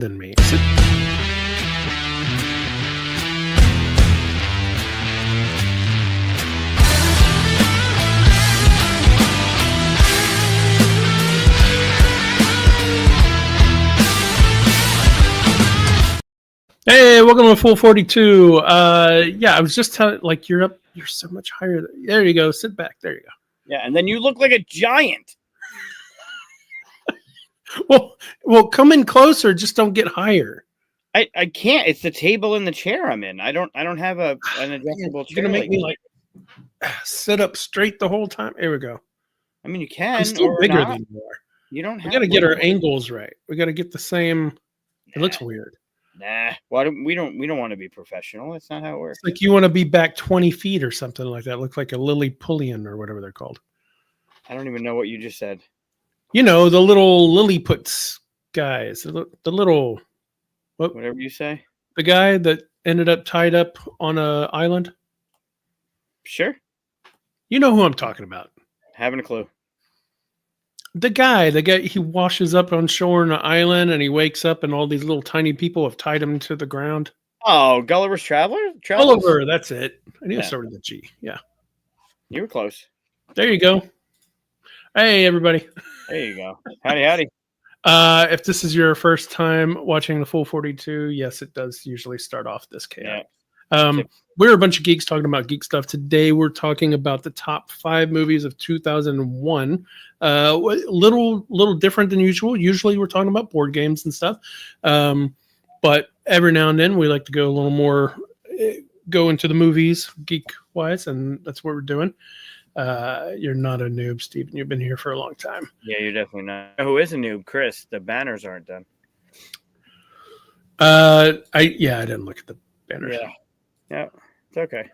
than me. Hey, welcome to Full 42. Yeah, I was just telling, like, you're up, you're so much higher. There you go. Sit back. There you go. Yeah, and then you look like a giant. Well, come in closer. Just don't get higher. I can't. It's the table and the chair I'm in. I don't have an adjustable chair. You're gonna make me like sit up straight the whole time. Here we go. I mean, you can. I'm still bigger not. than you are. You don't. We got to get our angles right. We got to get the same. Nah. It looks weird. Nah. Why don't we don't want to be professional? That's not how it works. It's like you want to be back 20 feet or something like that. Look like a Lilliputian or whatever they're called. I don't even know what you just said. You know, the little Lilliputs guys. The little. Whatever you say. The guy that ended up tied up on an island. Sure. You know who I'm talking about. Haven't a clue. The guy, he washes up on shore on an island and he wakes up and all these little tiny people have tied him to the ground. Oh, Gulliver's Traveler? Gulliver, that's it. I knew it started with a G. Yeah. You were close. There you go. Hey, everybody. There you go. Howdy. If this is your first time watching the Full 42, yes, it does usually start off this chaotic. Yeah. We're a bunch of geeks talking about geek stuff. Today, we're talking about the top 5 movies of 2001. Little different than usual. Usually, we're talking about board games and stuff. But every now and then, we like to go a little more, go into the movies geek-wise, and that's what we're doing. You're not a noob, Steven. You've been here for a long time. Yeah, you're definitely not. Who is a noob? Chris. The banners aren't done. I didn't look at the banners. Yeah, it's okay.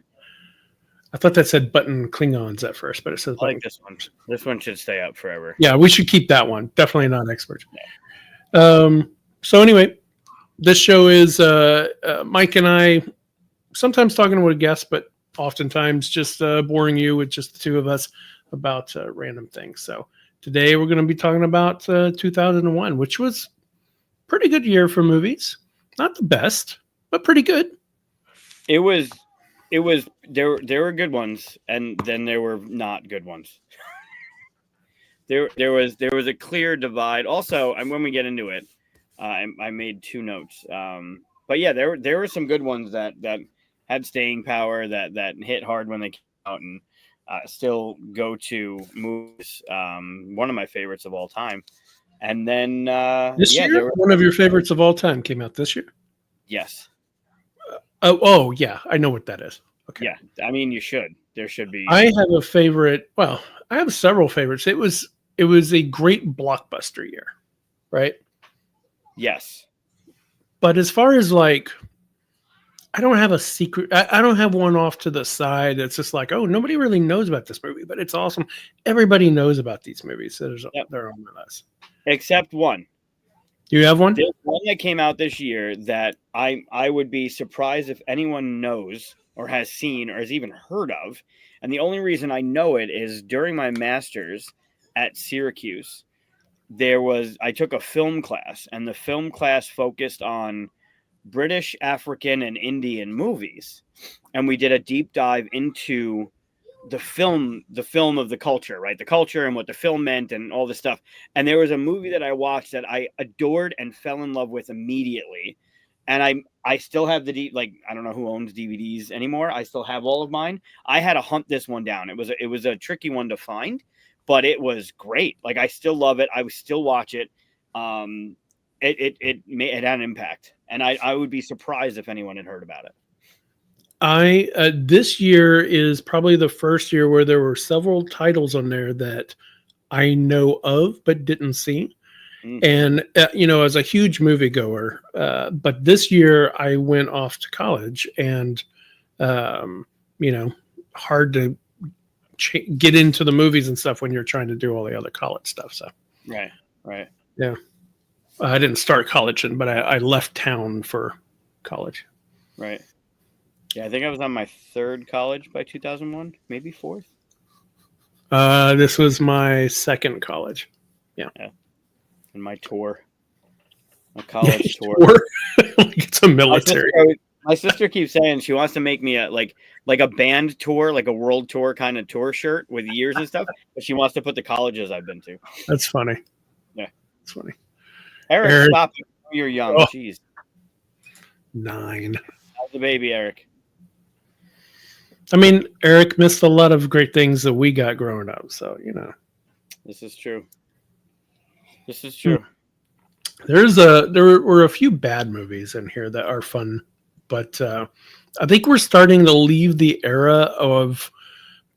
I thought that said button Klingons at first, but it says I like this one. This one should stay up forever. Yeah, we should keep that one. Definitely not experts. Yeah. So anyway, this show is Mike and I sometimes talking with a guest, but oftentimes just boring you with just the two of us about random things. So today we're going to be talking about 2001, which was a pretty good year for movies. Not the best, but pretty good. It was there were good ones, and then there were not good ones. there was a clear divide. Also, and when we get into it, I made 2 notes. But yeah, there were some good ones that had staying power, that hit hard when they came out, and still go to movies. One of my favorites of all time. And then this year, one of your favorites of all time came out this year. Yes. Oh yeah, I know what that is. Okay. Yeah, I mean, you should. There should be. I have a favorite. Well, I have several favorites. It was a great blockbuster year, right? Yes. But as far as like, I don't have a secret. I don't have one off to the side that's just like, oh, nobody really knows about this movie, but it's awesome. Everybody knows about these movies. So they're on with us. Except one. You have one? There's one that came out this year that I would be surprised if anyone knows or has seen or has even heard of. And the only reason I know it is during my master's at Syracuse, I took a film class, and the film class focused on British, African, and Indian movies. And we did a deep dive into the film of the culture, right? The culture and what the film meant and all this stuff. And there was a movie that I watched that I adored and fell in love with immediately. And I still have I don't know who owns DVDs anymore. I still have all of mine. I had to hunt this one down. It was a tricky one to find, but it was great. Like, I still love it. I would still watch it. It had an impact, and I would be surprised if anyone had heard about it. This year is probably the first year where there were several titles on there that I know of but didn't see. And as a huge moviegoer, but this year I went off to college, and hard to get into the movies and stuff when you're trying to do all the other college stuff. So right, yeah. I didn't start college, but I left town for college. Right. Yeah, I think I was on my 3rd college by 2001, maybe 4th. This was my 2nd college. Yeah. And my tour. A college tour. Like it's a military. My sister keeps saying she wants to make me a like a band tour, like a world tour kind of tour shirt with years and stuff. But she wants to put the colleges I've been to. That's funny. Yeah, it's funny. Eric, stop it. You're young. Oh. Jeez. 9. How's the baby, Eric? I mean, Eric missed a lot of great things that we got growing up. So, you know. This is true. This is true. There were a few bad movies in here that are fun, but I think we're starting to leave the era of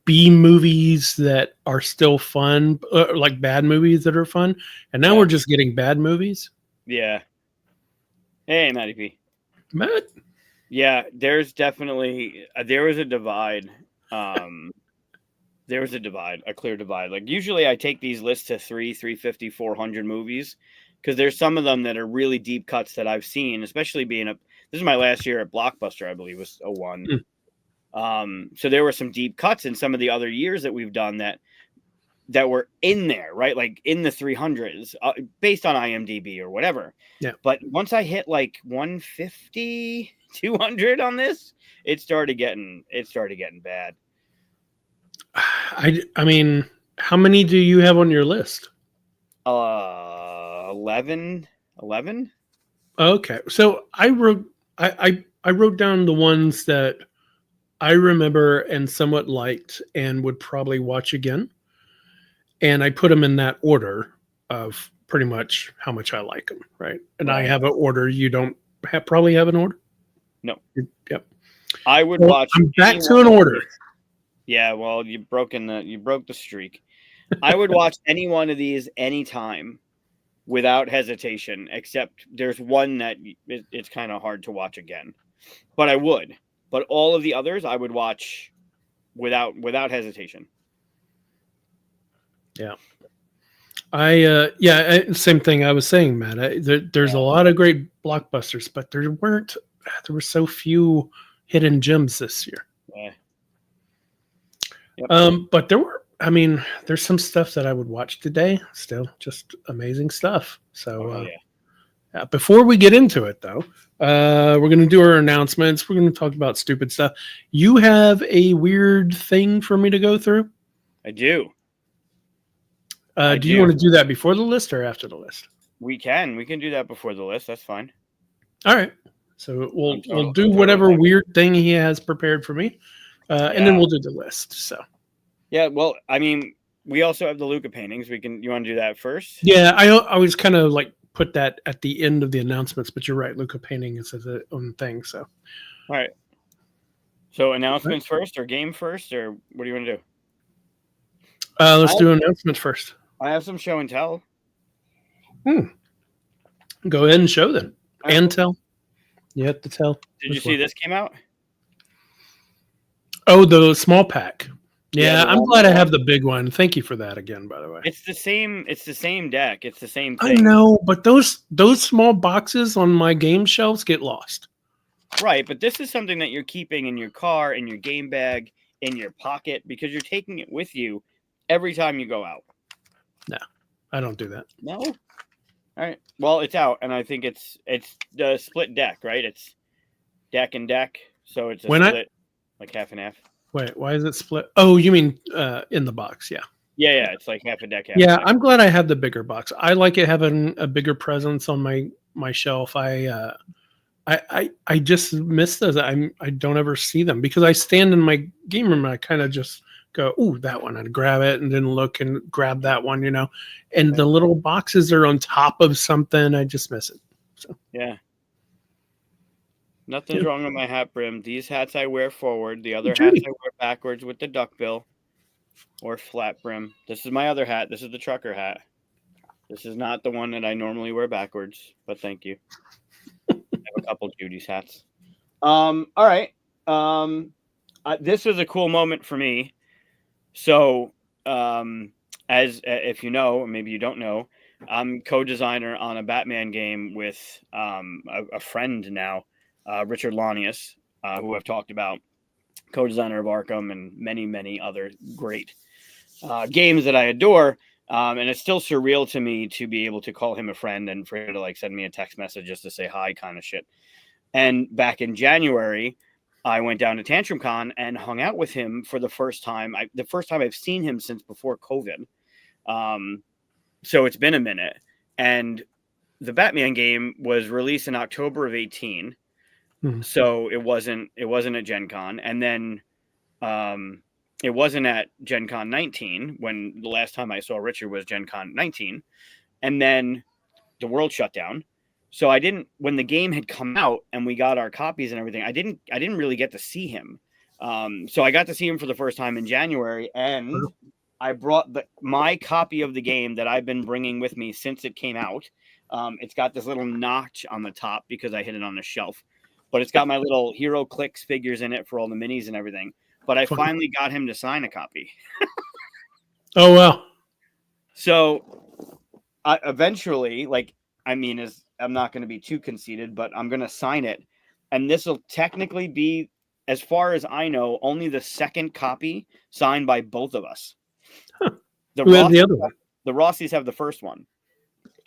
B movies that are still fun, like bad movies that are fun, and now we're just getting bad movies. Yeah. Hey, Matty P. Matt. Yeah, there's definitely there was a divide. There was a clear divide. Like usually I take these lists to 350, 400 movies because there's some of them that are really deep cuts that I've seen, especially this is my last year at Blockbuster, I believe was 01. So there were some deep cuts in some of the other years that we've done that were in there, right? Like in the 300s based on IMDb or whatever. Yeah. But once I hit like 150, 200 on this, it started getting bad. I mean, how many do you have on your list? 11. Okay, so I wrote down the ones that I remember and somewhat liked and would probably watch again, and I put them in that order of pretty much how much I like them, right? And I have an order. You don't probably have an order? No. Yep. I would watch. I'm back to an order. Yeah, well, you broke the streak. I would watch any one of these anytime without hesitation, except there's one that it's kind of hard to watch again. But I would. But all of the others I would watch without hesitation. Yeah. Same thing I was saying, Matt. There's a lot of great blockbusters, but there were so few hidden gems this year. Yeah. Yep. But there's some stuff that I would watch today. Still, just amazing stuff. So, before we get into it, though, we're going to do our announcements. We're going to talk about stupid stuff. You have a weird thing for me to go through? I do. Do you want to do that before the list or after the list? We can do that before the list. That's fine. All right. So we'll do whatever weird thing he has prepared for me, and then we'll do the list. So. Yeah. Well, I mean, we also have the Luca paintings. You want to do that first? Yeah, I was kind of like put that at the end of the announcements, but you're right. Luca painting is its own thing. So. All right. So announcements first, or game first, or what do you want to do? Let's do announcements first. I have some show and tell. Go ahead and show them. And tell. You have to tell. Did you see this came out? Oh, the small pack. Yeah, I'm glad I have the big one. Thank you for that again, by the way. It's the same deck. It's the same thing. I know, but those small boxes on my game shelves get lost. Right, but this is something that you're keeping in your car, in your game bag, in your pocket, because you're taking it with you every time you go out. No, I don't do that. No? All right. Well, it's out, and I think it's the split deck, right? It's deck and deck, so it's split, like half and half. Wait, why is it split? Oh, you mean in the box? Yeah. Yeah, it's like half a deck. I'm glad I have the bigger box. I like it having a bigger presence on my shelf. I just miss those. I don't ever see them because I stand in my game room and I kind of just go, ooh, that one. I'd grab it and then look and grab that one, And the little boxes are on top of something. I just miss it. So yeah. Nothing's wrong with my hat brim. These hats I wear forward. The other hats I wear backwards with the duckbill or flat brim. This is my other hat. This is the trucker hat. This is not the one that I normally wear backwards, but thank you. I have a couple Judy's hats. All right. This was a cool moment for me. So, as if you know, or maybe you don't know, I'm co-designer on a Batman game with a friend now. Richard Lanius, who I've talked about, co-designer of Arkham and many, many other great games that I adore. And it's still surreal to me to be able to call him a friend and for him to like send me a text message just to say hi kind of shit. And back in January, I went down to Tantrum Con and hung out with him for the first time. The first time I've seen him since before COVID. So it's been a minute. And the Batman game was released in October of 18. Mm-hmm. So it wasn't at Gen Con. And then it wasn't at Gen Con 19 when the last time I saw Richard was Gen Con 19. And then the world shut down. So when the game had come out and we got our copies and everything, I didn't really get to see him. So I got to see him for the first time in January, and I brought my copy of the game that I've been bringing with me since it came out. It's got this little notch on the top because I hid it on the shelf, but it's got my little Hero Clicks figures in it for all the minis and everything. But I finally got him to sign a copy. Oh, wow. So eventually, I'm not going to be too conceited, but I'm going to sign it. And this will technically be, as far as I know, only the second copy signed by both of us. Huh. Who had the other one? The Rossies have the first one.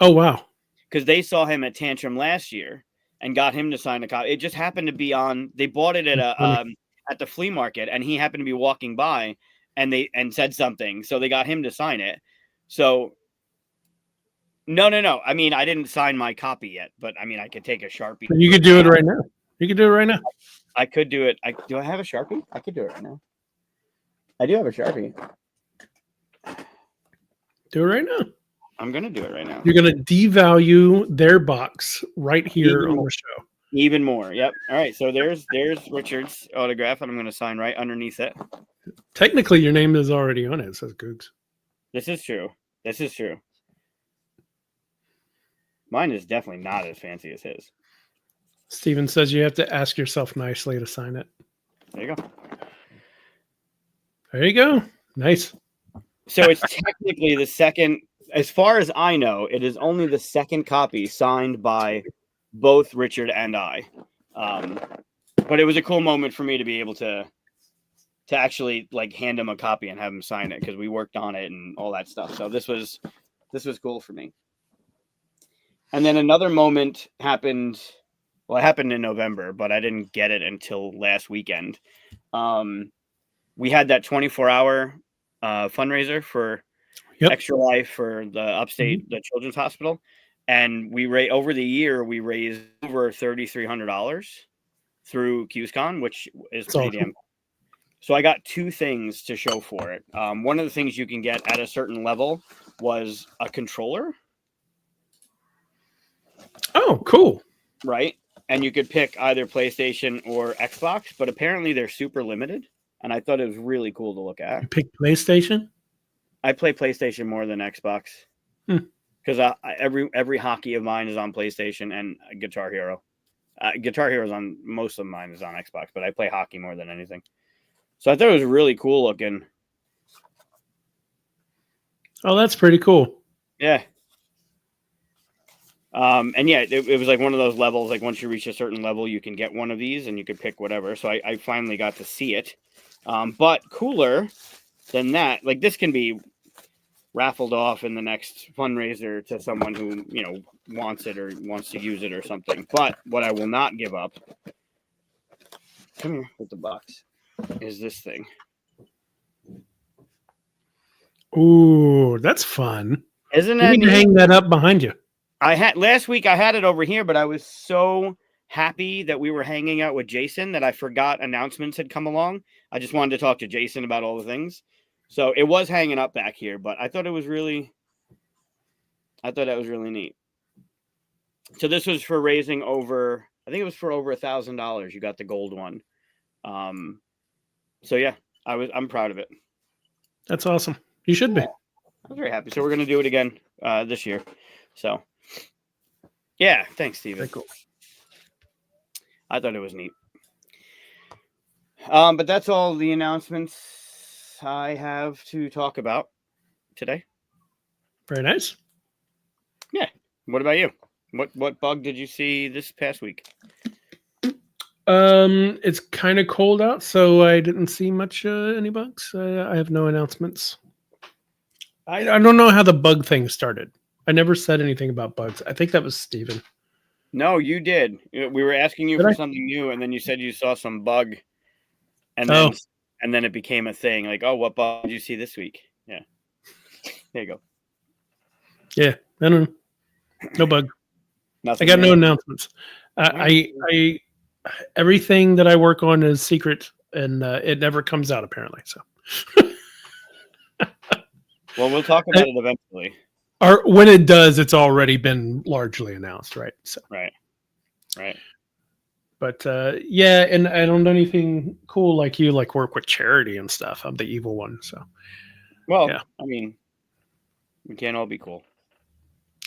Oh, wow. Because they saw him at Tantrum last year and got him to sign a copy. It just happened to be they bought it at the flea market, and he happened to be walking by and said something. So they got him to sign it. So no. I mean, I didn't sign my copy yet, but I mean, I could take a Sharpie. You could do it right now. You could do it right now. I could do it. Do I have a Sharpie? I could do it right now. I do have a Sharpie. Do it right now. I'm going to do it right now. You're going to devalue their box right here on the show. Even more. Yep. All right. So there's Richard's autograph, and I'm going to sign right underneath it. Technically, your name is already on it. It says Googs. This is true. Mine is definitely not as fancy as his. Steven says you have to ask yourself nicely to sign it. There you go. There you go. Nice. So it's technically the second, as far as I know, it is only the second copy signed by both Richard and I. But it was a cool moment for me to be able to actually like hand him a copy and have him sign it because we worked on it and all that stuff. So this was cool for me. And then another moment happened. Well, it happened in November, but I didn't get it until last weekend. We had that 24-hour fundraiser for Extra Life for the upstate, the Children's Hospital. And over the year, we raised over $3,300 through QSCon, which is pretty damn cool. So I got two things to show for it. One of the things you can get at a certain level was a controller. Oh, cool. Right. And you could pick either PlayStation or Xbox, but apparently they're super limited. And I thought it was really cool to look at. You picked PlayStation? I play PlayStation more than Xbox. Because every hockey of mine is on PlayStation and Guitar Hero. Guitar Hero is on, most of mine is on Xbox, but I play hockey more than anything. So I thought it was really cool looking. Oh, that's pretty cool. Yeah. And yeah, it was like one of those levels, like once you reach a certain level, you can get one of these and you could pick whatever. So I finally got to see it. But cooler than that, like this can be raffled off in the next fundraiser to someone who, wants it or wants to use it or something. But what I will not give up, come here with the box, is this thing. Ooh, that's fun. Isn't it? You need to hang that up behind you. Last week I had it over here, but I was so happy that we were hanging out with Jason that I forgot announcements had come along. I just wanted to talk to Jason about all the things. So it was hanging up back here, but I thought that was really neat. So this was for raising over, I think it was for over $1,000. You got the gold one. So yeah, I'm proud of it. That's awesome. You should be. I was very happy. So we're going to do it again this year. So yeah, thanks, Steven. Very cool. I thought it was neat. But that's all the announcements I have to talk about today. Very nice. Yeah. What about you? What bug did you see this past week? It's kind of cold out, so I didn't see much any bugs. I have no announcements. I don't know how the bug thing started. I never said anything about bugs. I think that was Steven. No, you did. We were asking you Did for I? something new, and then you said you saw some bug, and Oh, then it became a thing. Like, oh, what bug did you see this week? Yeah, there you go. yeah. I don't know. No bug. Nothing I got new. no announcements. Alright. I everything that I work on is secret, and it never comes out apparently. So, Well, we'll talk about it eventually. or when it does, it's already been largely announced, right? So, Right. Right. but yeah, and I don't know anything cool like you, like work with charity and stuff. I'm the evil one, so Well, yeah, I mean, we can't all be cool.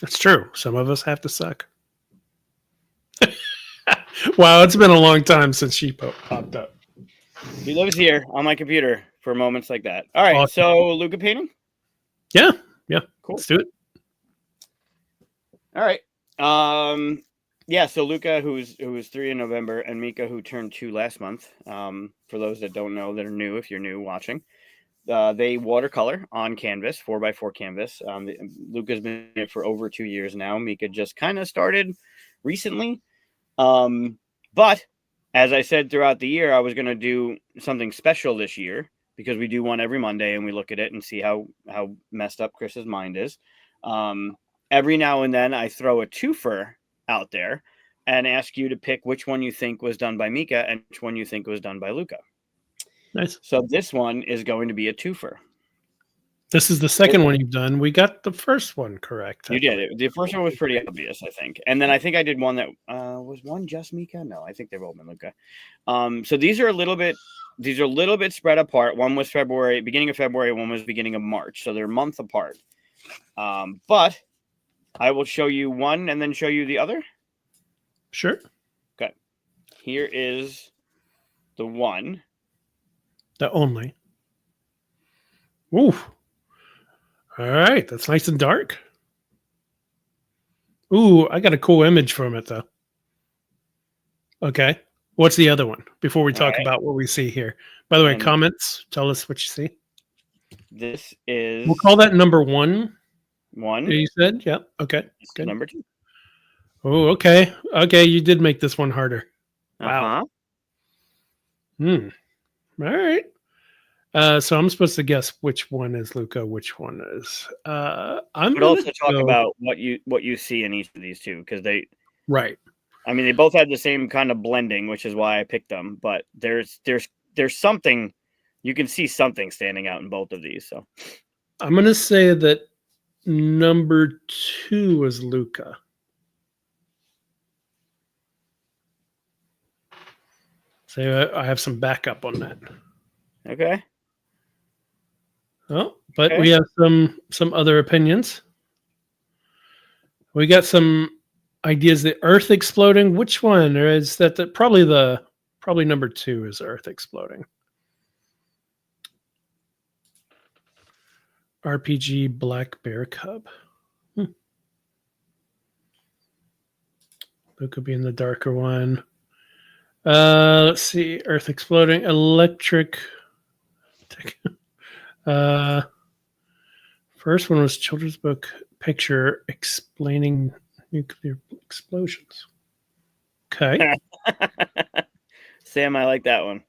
it's true. Some of us have to suck. Wow, it's been a long time since she popped up. He lives here on my computer for moments like that. All right, Awesome. so Luca painting. Yeah, Cool. let's do it. All right. Yeah, so Luca, who's 3 in November, and Mika, who turned 2 last month. For those that don't know, that are new, if you're new watching, they watercolor on canvas, 4x4 canvas. Luca's been in it for over 2 years now. Mika just kind of started recently. But as I said throughout the year, I was going to do something special this year because we do one every Monday and we look at it and see how messed up Chris's mind is. Every now and then I throw a twofer out there and ask you to pick which one you think was done by Mika and which one you think was done by Luca. Nice. So this one is going to be a twofer. This is the second one you've done. We got the first one correct. You did it. The first one was pretty obvious, I think. And then I think I did one that was one just Mika. No, I think they've all been Luca. So these are a little bit spread apart. One was February, beginning of February. One was beginning of March. So they're a month apart. But I will show you one and then show you the other. Sure. Okay. Here is the one. The only. Ooh. All right. That's nice and dark. Ooh, I got a cool image from it, though. Okay. What's the other one before we talk about what we see here? By the way, comments, tell us what you see. This is... We'll call that number one. One. You said? Yeah. Okay. Good. Number two. Oh, okay. Okay. You did make this one harder. Wow. All right. So I'm supposed to guess which one is Luca, which one is. I'm gonna also talk about what you see in each of these two because they. Right. I mean, they both had the same kind of blending, which is why I picked them. But there's something you can see something standing out in both of these. So I'm gonna say that number two is Luca. So I have some backup on that. Okay. Oh, but we have some other opinions. We got some ideas. The Earth exploding. Which one? Or is that probably number two is Earth exploding? RPG Black Bear Cub. Luca being the darker one. Let's see. Earth exploding. Electric. First one was children's book picture explaining nuclear explosions. Okay. Sam, I like that one.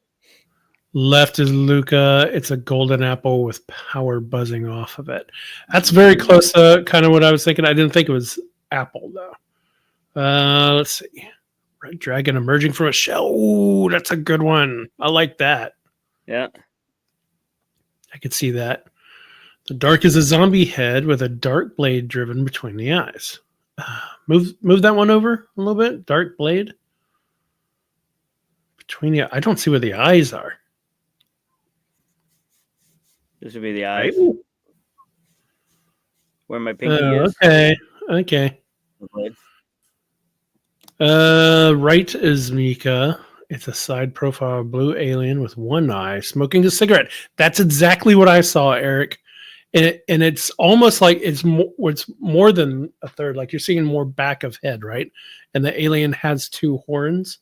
Left is Luca. It's a golden apple with power buzzing off of it. That's very close to kind of what I was thinking. I didn't think it was apple though. Let's see. Red dragon emerging from a shell. Ooh, that's a good one. I like that. Yeah. I could see that. The dark is a zombie head with a dark blade driven between the eyes. Move that one over a little bit. Dark blade. Between the... I don't see where the eyes are. This would be the eyes. Where my pinky is. Okay. Right is Mika. It's a side profile blue alien with one eye smoking a cigarette. That's exactly what I saw, Eric. And it's almost like it's more than a third. Like you're seeing more back of head, right? And the alien has two horns.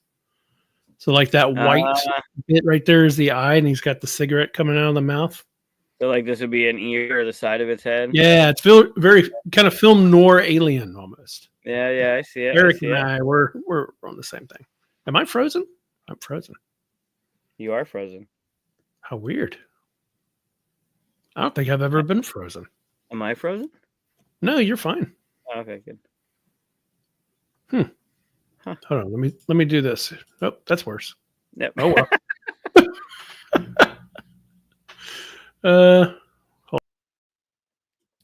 So like that white bit right there is the eye, and he's got the cigarette coming out of the mouth. So like this would be an ear or the side of its head. Yeah, it's very kind of film noir alien almost. Yeah, I see it. Eric and I, we're on the same thing. Am I frozen? I'm frozen. You are frozen. How weird. I don't think I've ever been frozen. Am I frozen? No, you're fine. Oh, okay, good. Huh. Hold on, let me do this. Oh, that's worse. Yep. Oh well.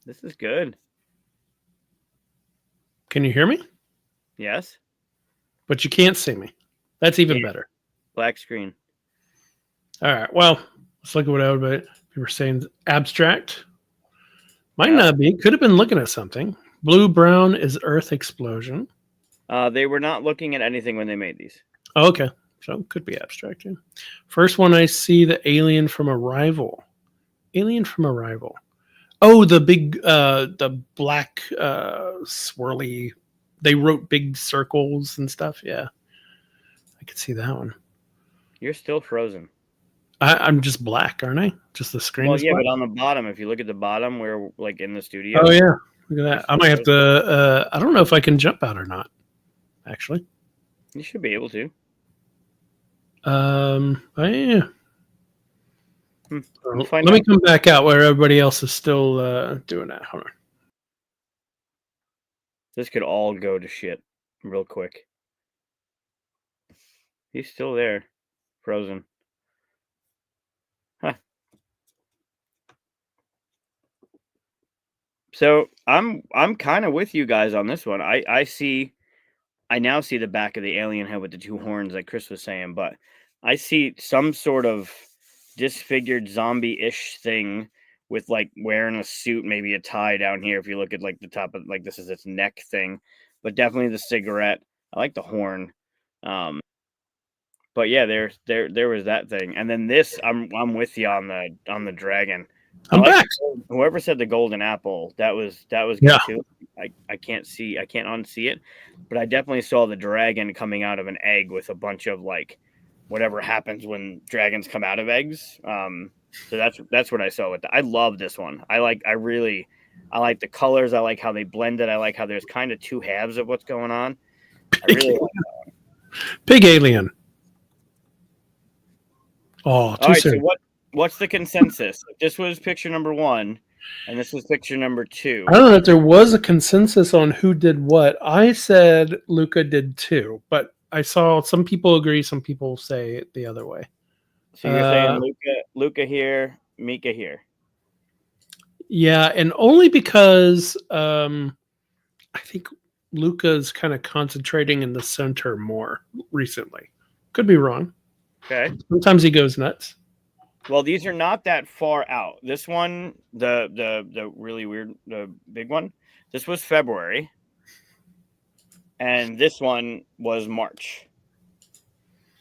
This is good. Can you hear me? Yes. But you can't see me. That's even better. Black screen. All right. Well, let's look at what everybody people were saying. Abstract. Might not be. Could have been looking at something. Blue brown is Earth explosion. They were not looking at anything when they made these. Oh, okay. So could be abstract. Yeah. First one I see, the alien from Arrival. Alien from Arrival. Oh, the big, the black, swirly. They wrote big circles and stuff. Yeah, I could see that one. You're still frozen. I'm just black, aren't I? Just the screen. Well, is yeah, black? but on the bottom, if you look at the bottom, where like in the studio. Oh yeah, look at that. I might have to. I don't know if I can jump out or not. Actually, you should be able to. Yeah. We'll Let me come back out where everybody else is still doing that. Hold on. This could all go to shit real quick. He's still there, frozen. Huh. So I'm kind of with you guys on this one. I now see the back of the alien head with the two horns, like Chris was saying, but I see some sort of disfigured zombie-ish thing with like wearing a suit, maybe a tie down here. If you look at like the top of like this is its neck thing, but definitely the cigarette. I like the horn. But yeah, there was that thing, and then this. I'm with you on the dragon. I'm back. Whoever said the golden apple, that was good too. I can't unsee it, but I definitely saw the dragon coming out of an egg with a bunch of like whatever happens when dragons come out of eggs. So that's what I saw with that. I love this one. I like the colors. I like how they blend it. I like how there's kind of two halves of what's going on. I really like that one. Big alien. Oh, too soon. So what's the consensus? This was picture number 1, and this was picture number 2. I don't know if there was a consensus on who did what. I said Luca did 2, but I saw some people agree, some people say it the other way. So you're saying Luca here, Mika here. Yeah, and only because I think Luca's kind of concentrating in the center more recently. Could be wrong. Okay. Sometimes he goes nuts. Well, these are not that far out. This one, the really weird, the big one, this was February, and this one was March.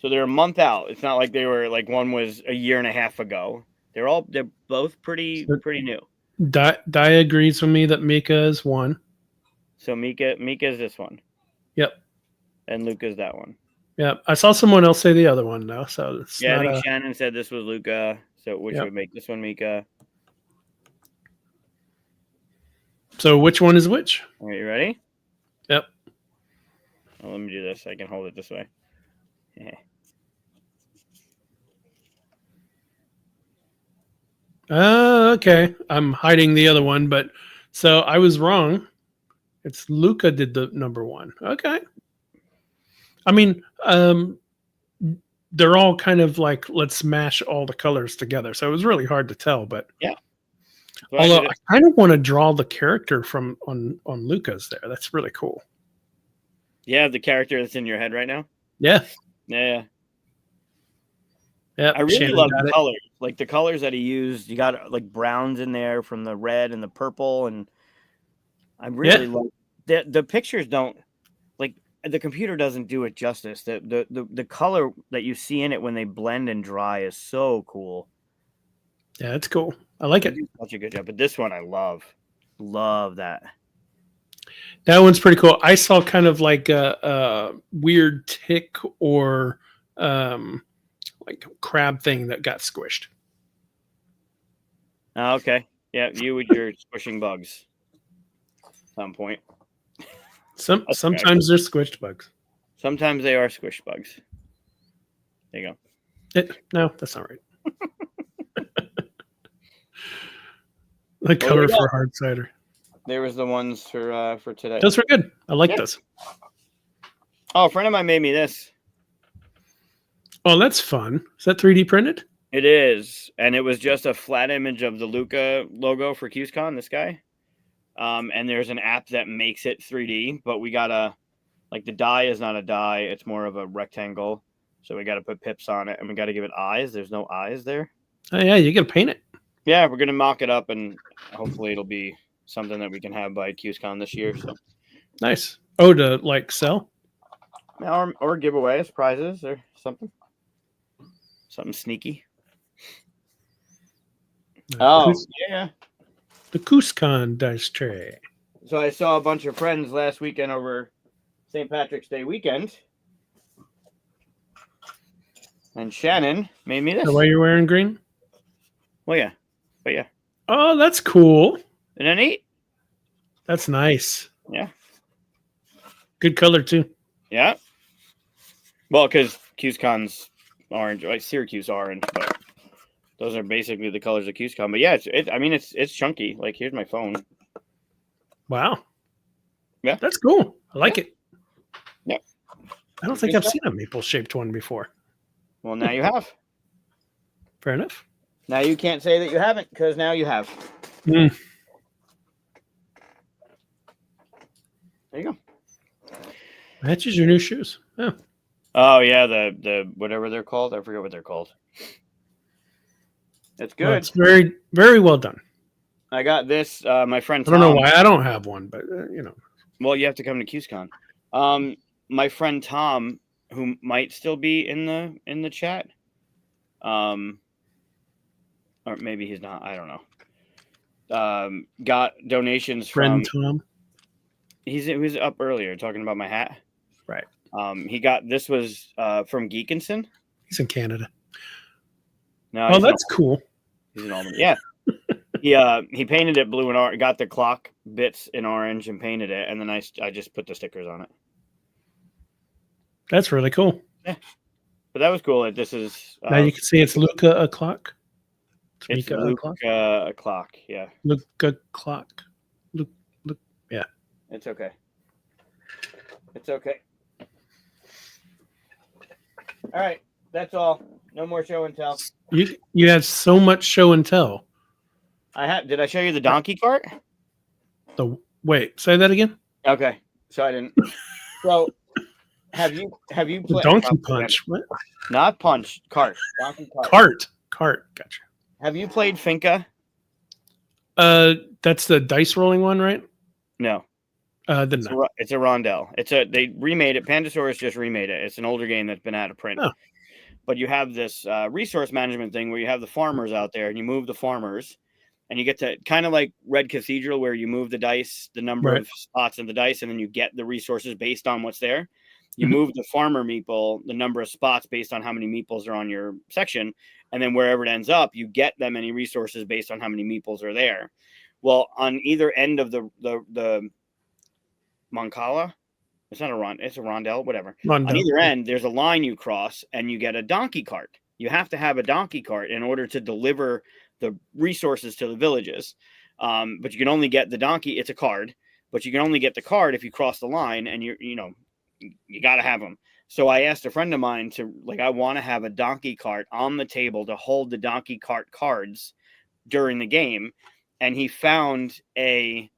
So they're a month out. It's not like they were like one was a year and a half ago. They're both pretty new. Di agrees with me that Mika is 1. So Mika is this one. Yep. And Luca's that one. Yeah, I saw someone else say the other one though. So it's I think Shannon said this was Luca, so which would make this one Mika. So which one is which? Are you ready? Yep. Well, let me do this. I can hold it this way. Yeah. Okay. I'm hiding the other one, but so I was wrong. It's Luca did the number 1. Okay. I mean, they're all kind of like, let's mash all the colors together. So it was really hard to tell, but yeah. Although I kind of want to draw the character from on Luca's there. That's really cool. Yeah, the character that's in your head right now. Yeah. Yeah. Yeah. I really love the colors. Like the colors that he used. You got like browns in there from the red and the purple, and I really love the pictures. Don't like the computer doesn't do it justice. The color that you see in it when they blend and dry is so cool. Yeah, it's cool. I like it. Such a good job. But this one I love that. That one's pretty cool. I saw kind of like a weird tick or like crab thing that got squished. Oh, okay. Yeah, you with your squishing bugs. At some point. Sometimes they're squished bugs. Sometimes they are squish bugs. There you go. No, that's not right. The cover for hard cider. There was the ones for today. Those were good. I like those. Oh, a friend of mine made me this. Oh, that's fun. Is that 3D printed? It is, and it was just a flat image of the Luca logo for QSCon. This guy, and there's an app that makes it 3D. But we gotta, like, the die is not a die; it's more of a rectangle. So we gotta put pips on it, and we gotta give it eyes. There's no eyes there. Oh yeah, you gotta paint it. Yeah, we're gonna mock it up, and hopefully it'll be something that we can have by QSCon this year. So nice. Oh, to like sell, or give away as prizes or something sneaky. Oh, yeah. The QSCon dice tray. So I saw a bunch of friends last weekend over St. Patrick's Day weekend. And Shannon made me this. The way you're wearing green? Well, yeah. But yeah. Oh, that's cool. Isn't that neat? That's nice. Yeah. Good color, too. Yeah. Well, because QSCon's orange, like Syracuse orange, but those are basically the colors of QSCon. But yeah, it's chunky. Like, here's my phone. Wow. Yeah. That's cool. I like it. Yeah. I don't think I've seen a maple-shaped one before. Well, now you have. Fair enough. Now you can't say that you haven't, because now you have. Mm. There you go. Matches your new shoes. Oh. Oh yeah, the whatever they're called. I forget what they're called. It's good. Well, it's very, very well done. I got this. My friend Tom. I don't know why I don't have one, but you know. Well, you have to come to QSCon. My friend Tom, who might still be in the chat, or maybe he's not. I don't know. Got donations friend from Tom. He was up earlier talking about my hat. Right. He got this was from Geekinson. He's in Canada. No, oh, that's cool. He's in Albany. Yeah. He painted it blue and orange. Got the clock bits in orange and painted it, and then I just put the stickers on it. That's really cool. Yeah. But that was cool. This is now you can see it's Luca a clock. It's Luca a clock. Yeah. Luca clock. Look. Yeah. It's okay. It's okay. All right, that's all. No more show and tell. You had so much show and tell. Did I show you the donkey cart? Wait, say that again. Okay, so I didn't. So have you played Donkey Punch? What? Not punch. Cart. Donkey cart. Cart. Gotcha. Have you played Finca? That's the dice rolling one, right? No. It's a rondel. They remade it. Pandasaurus just remade it. It's an older game that's been out of print. Oh. But you have this resource management thing where you have the farmers out there and you move the farmers and you get to kind of like Red Cathedral where you move the dice, the number of spots in the dice, and then you get the resources based on what's there. You move the farmer meeple, the number of spots based on how many meeples are on your section. And then wherever it ends up, you get that many resources based on how many meeples are there. Well, on either end of the Moncala, it's not it's a rondel, whatever. On either end, there's a line you cross and you get a donkey cart. You have to have a donkey cart in order to deliver the resources to the villages. But you can only get the donkey. It's a card, but you can only get the card if you cross the line, and you got to have them. So I asked a friend of mine I want to have a donkey cart on the table to hold the donkey cart cards during the game. And he found a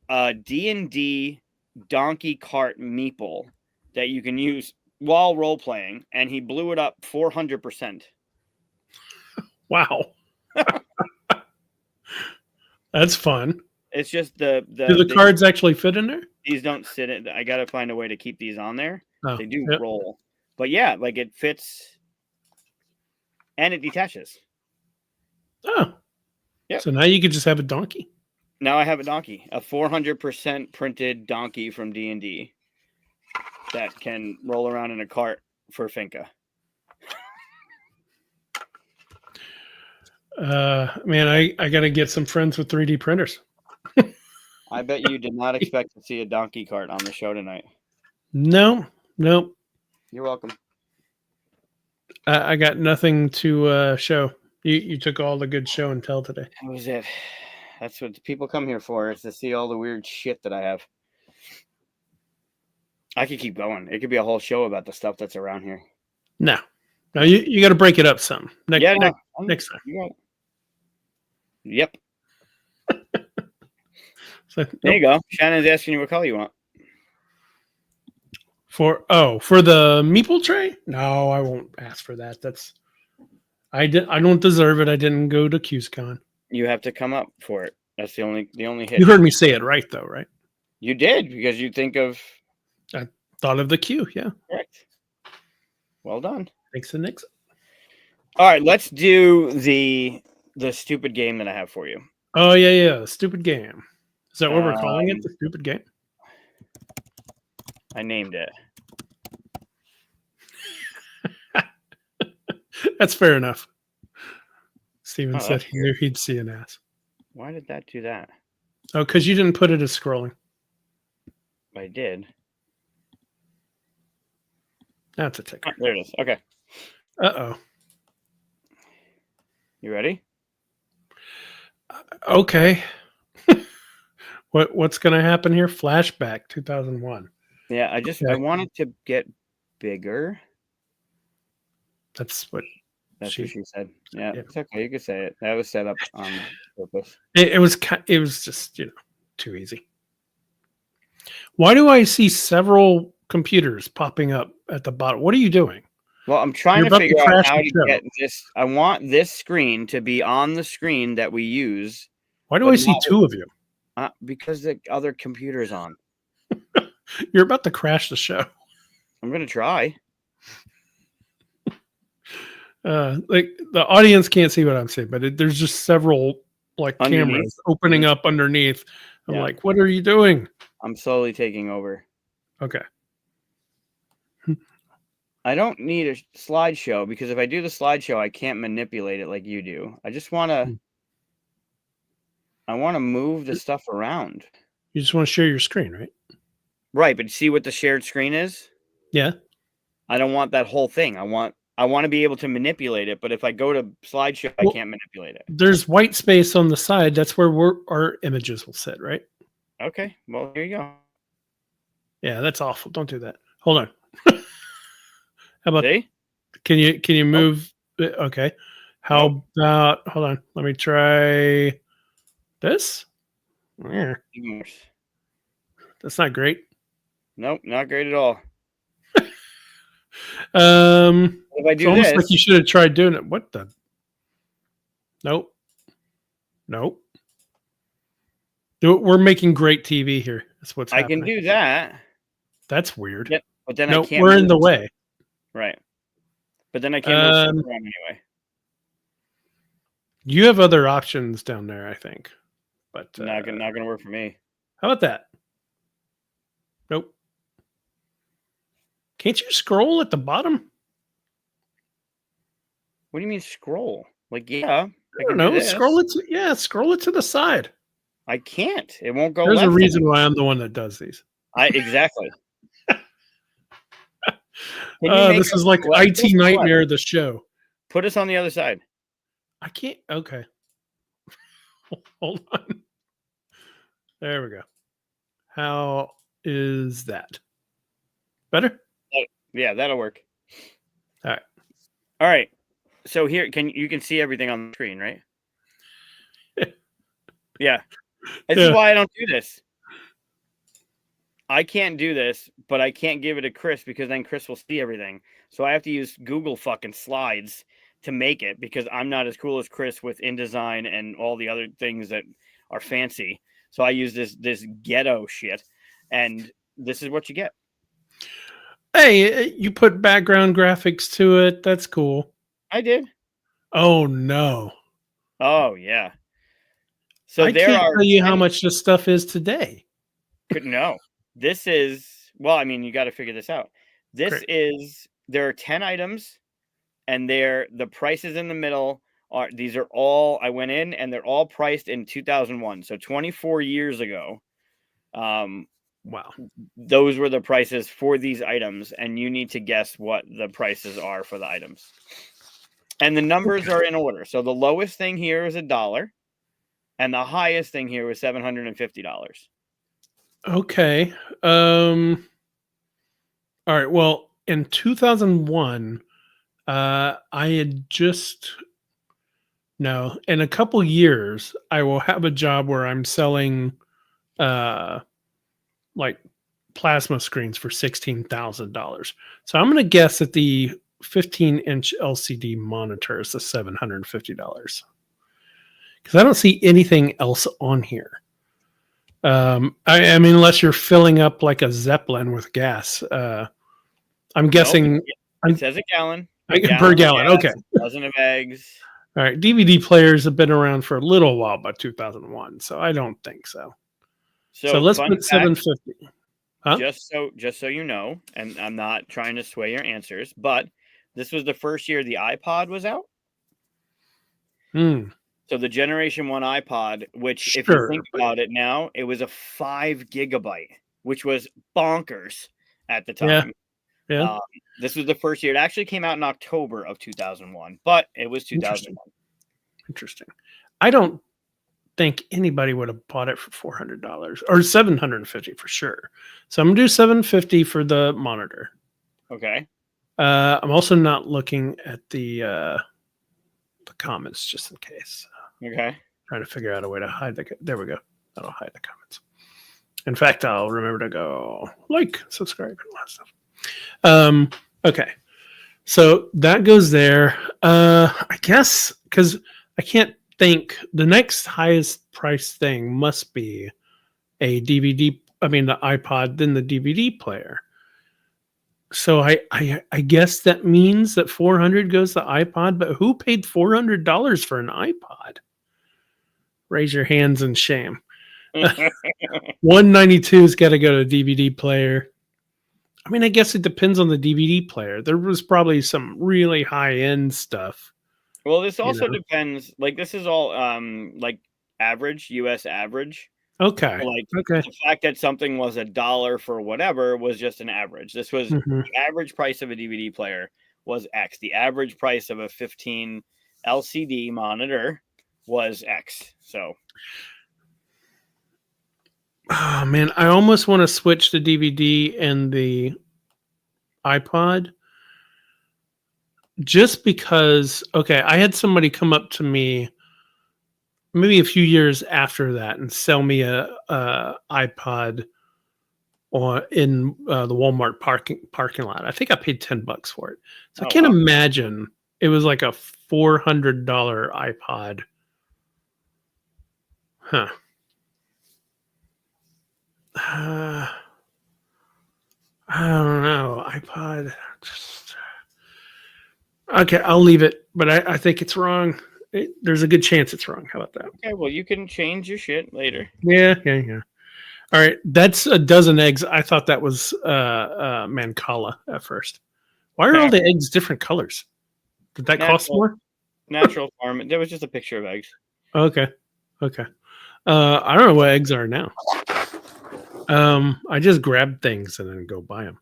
D&D donkey cart meeple that you can use while role playing, and he blew it up 400%. Wow. That's fun. It's just do the cards actually fit in there? These don't sit in. I got to find a way to keep these on there. Oh, they do roll, but yeah, like it fits and it detaches. Oh, yeah. So now you could just have a donkey. Now I have a donkey, a 400% printed donkey from D&D that can roll around in a cart for Finca. Man, I got to get some friends with 3D printers. I bet you did not expect to see a donkey cart on the show tonight. No. You're welcome. I got nothing to show. You took all the good show and tell today. That was it. That's what people come here for, is to see all the weird shit that I have. I could keep going. It could be a whole show about the stuff that's around here. No, you got to break it up some. Next time. Yep. So, there you go. Shannon's asking you what color you want. For the meeple tray? No, I won't ask for that. I don't deserve it. I didn't go to QSCon. You have to come up for it. That's the only hit. You heard me say it right though, right? You did, because you think of. I thought of the Q. Yeah. Correct. Well done. Thanks to Nixon. All right, let's do the stupid game that I have for you. Oh yeah, stupid game. Is that what we're calling it? The stupid game? I named it. That's fair enough. Steven said he knew he'd see an ass. Why did that do that? Oh, because you didn't put it as scrolling. I did. That's a ticker. Oh, there it is. Okay. Uh-oh. You ready? Okay. What's going to happen here? Flashback 2001. Yeah, I want it to get bigger. That's what she said. Yeah, it's okay. You can say it. That was set up on purpose. It was just, too easy. Why do I see several computers popping up at the bottom? What are you doing? Well, I'm trying to figure out how to get this. I want this screen to be on the screen that we use. Why do I see two of you? Because the other computer's on. You're about to crash the show. I'm going to try. Like the audience can't see what I'm saying, but there's just several cameras opening up underneath. I'm like, what are you doing? I'm slowly taking over. Okay. I don't need a slideshow, because if I do the slideshow, I can't manipulate it like you do. I just want to. I want to move the stuff around. You just want to share your screen, right? Right, but see what the shared screen is? Yeah. I don't want that whole thing. I want to be able to manipulate it, but if I go to slideshow, I can't manipulate it. There's white space on the side. That's where our images will sit, right? Okay. Well, here you go. Yeah, that's awful. Don't do that. Hold on. How about? See? Can you move? Okay. How about? Hold on. Let me try this. Yeah. That's not great. Nope, not great at all. If I do it's almost like you should have tried doing it. What the? Nope. We're making great TV here. That's what's happening. I can do that. That's weird. Yep, but then I can't. We're in the way. Right. But then I can't move around anyway. You have other options down there, I think. But not gonna work for me. How about that? Nope. Can't you scroll at the bottom? What do you mean scroll? Like, yeah. I don't know. Scroll it to the side. I can't. It won't go. There's a reason why I'm the one that does these. Exactly. This is like IT Nightmare, the show. Put us on the other side. I can't. Okay. Hold on. There we go. How is that? Better? Yeah, that'll work. All right. So here, you can see everything on the screen, right? Yeah. This is why I don't do this. I can't do this, but I can't give it to Chris, because then Chris will see everything. So I have to use Google fucking Slides to make it, because I'm not as cool as Chris with InDesign and all the other things that are fancy. So I use this ghetto shit, and this is what you get. Hey, you put background graphics to it. That's cool. I did. Oh no. Oh yeah. So I can't tell you how much this stuff is today. No. This is, well, I mean, you got to figure this out. There are 10 items, and the price is in the middle these are all, I went in and they're all priced in 2001. So 24 years ago. Wow. Those were the prices for these items, and you need to guess what the prices are for the items. And the numbers are in order. So the lowest thing here is $1, and the highest thing here was $750. Okay. All right. Well, in 2001, I had just no. In a couple years, I will have a job where I'm selling, like plasma screens for $16,000. So I'm going to guess that the 15-inch LCD monitor is the $750 because I don't see anything else on here. I mean, unless you're filling up like a Zeppelin with gas. I'm guessing. It says a gallon. Per gallon. Okay. A dozen of eggs. All right. DVD players have been around for a little while by 2001, so I don't think so. So let's put 750. Huh? Just so you know, and I'm not trying to sway your answers, but this was the first year the iPod was out. So the Generation 1 iPod, which if you think about it now, it was a 5 gigabyte, which was bonkers at the time. Yeah. This was the first year. It actually came out in October of 2001, but it was 2001. Interesting. I don't think anybody would have bought it for $400 or $750 for sure. So I'm gonna do $750 for the monitor. Okay. I'm also not looking at the comments just in case. Okay. Trying to figure out a way to hide there we go. That'll hide the comments. In fact, I'll remember to go like, subscribe, and all that stuff. Okay. So that goes there. I guess because I can't think the next highest price thing must be a DVD. I mean, the iPod, then the DVD player. So I guess that means that $400 goes to iPod, but who paid $400 for an iPod? Raise your hands in shame. $192's got to go to DVD player. I mean, I guess it depends on the DVD player. There was probably some really high-end stuff. Well, this also depends. Like, this is all like average, US average. Okay. So, the fact that something was $1 for whatever was just an average. This was the average price of a DVD player was X. The average price of a 15 LCD monitor was X. So, oh man, I almost want to switch the DVD and the iPod just because. Okay, I had somebody come up to me maybe a few years after that and sell me a iPod in the Walmart parking lot. I think I paid $10 for it. So I can't imagine it was like a $400 iPod. Huh. I don't know. iPod. Okay, I'll leave it, but I think it's wrong. There's a good chance it's wrong. How about that? Okay, well, you can change your shit later. Yeah. All right, that's a dozen eggs. I thought that was Mancala at first. Why are all the eggs different colors? Did that cost more? Natural farm. There was just a picture of eggs. Okay. I don't know what eggs are now. I just grab things and then go buy them.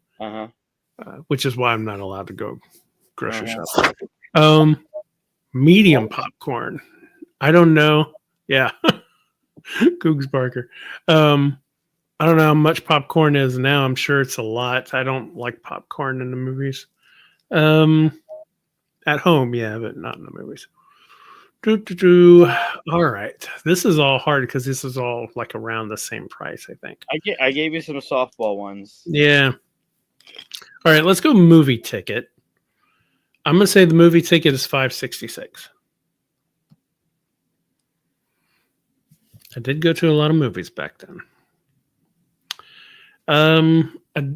Which is why I'm not allowed to go grocery shopping. Medium popcorn. I don't know. Yeah. Cougs Barker. I don't know how much popcorn is now. I'm sure it's a lot. I don't like popcorn in the movies. At home, yeah, but not in the movies. All right. This is all hard because this is all like around the same price, I think. I gave you some softball ones. Yeah. All right, let's go movie ticket. I'm going to say the movie ticket is $5.66. I did go to a lot of movies back then. A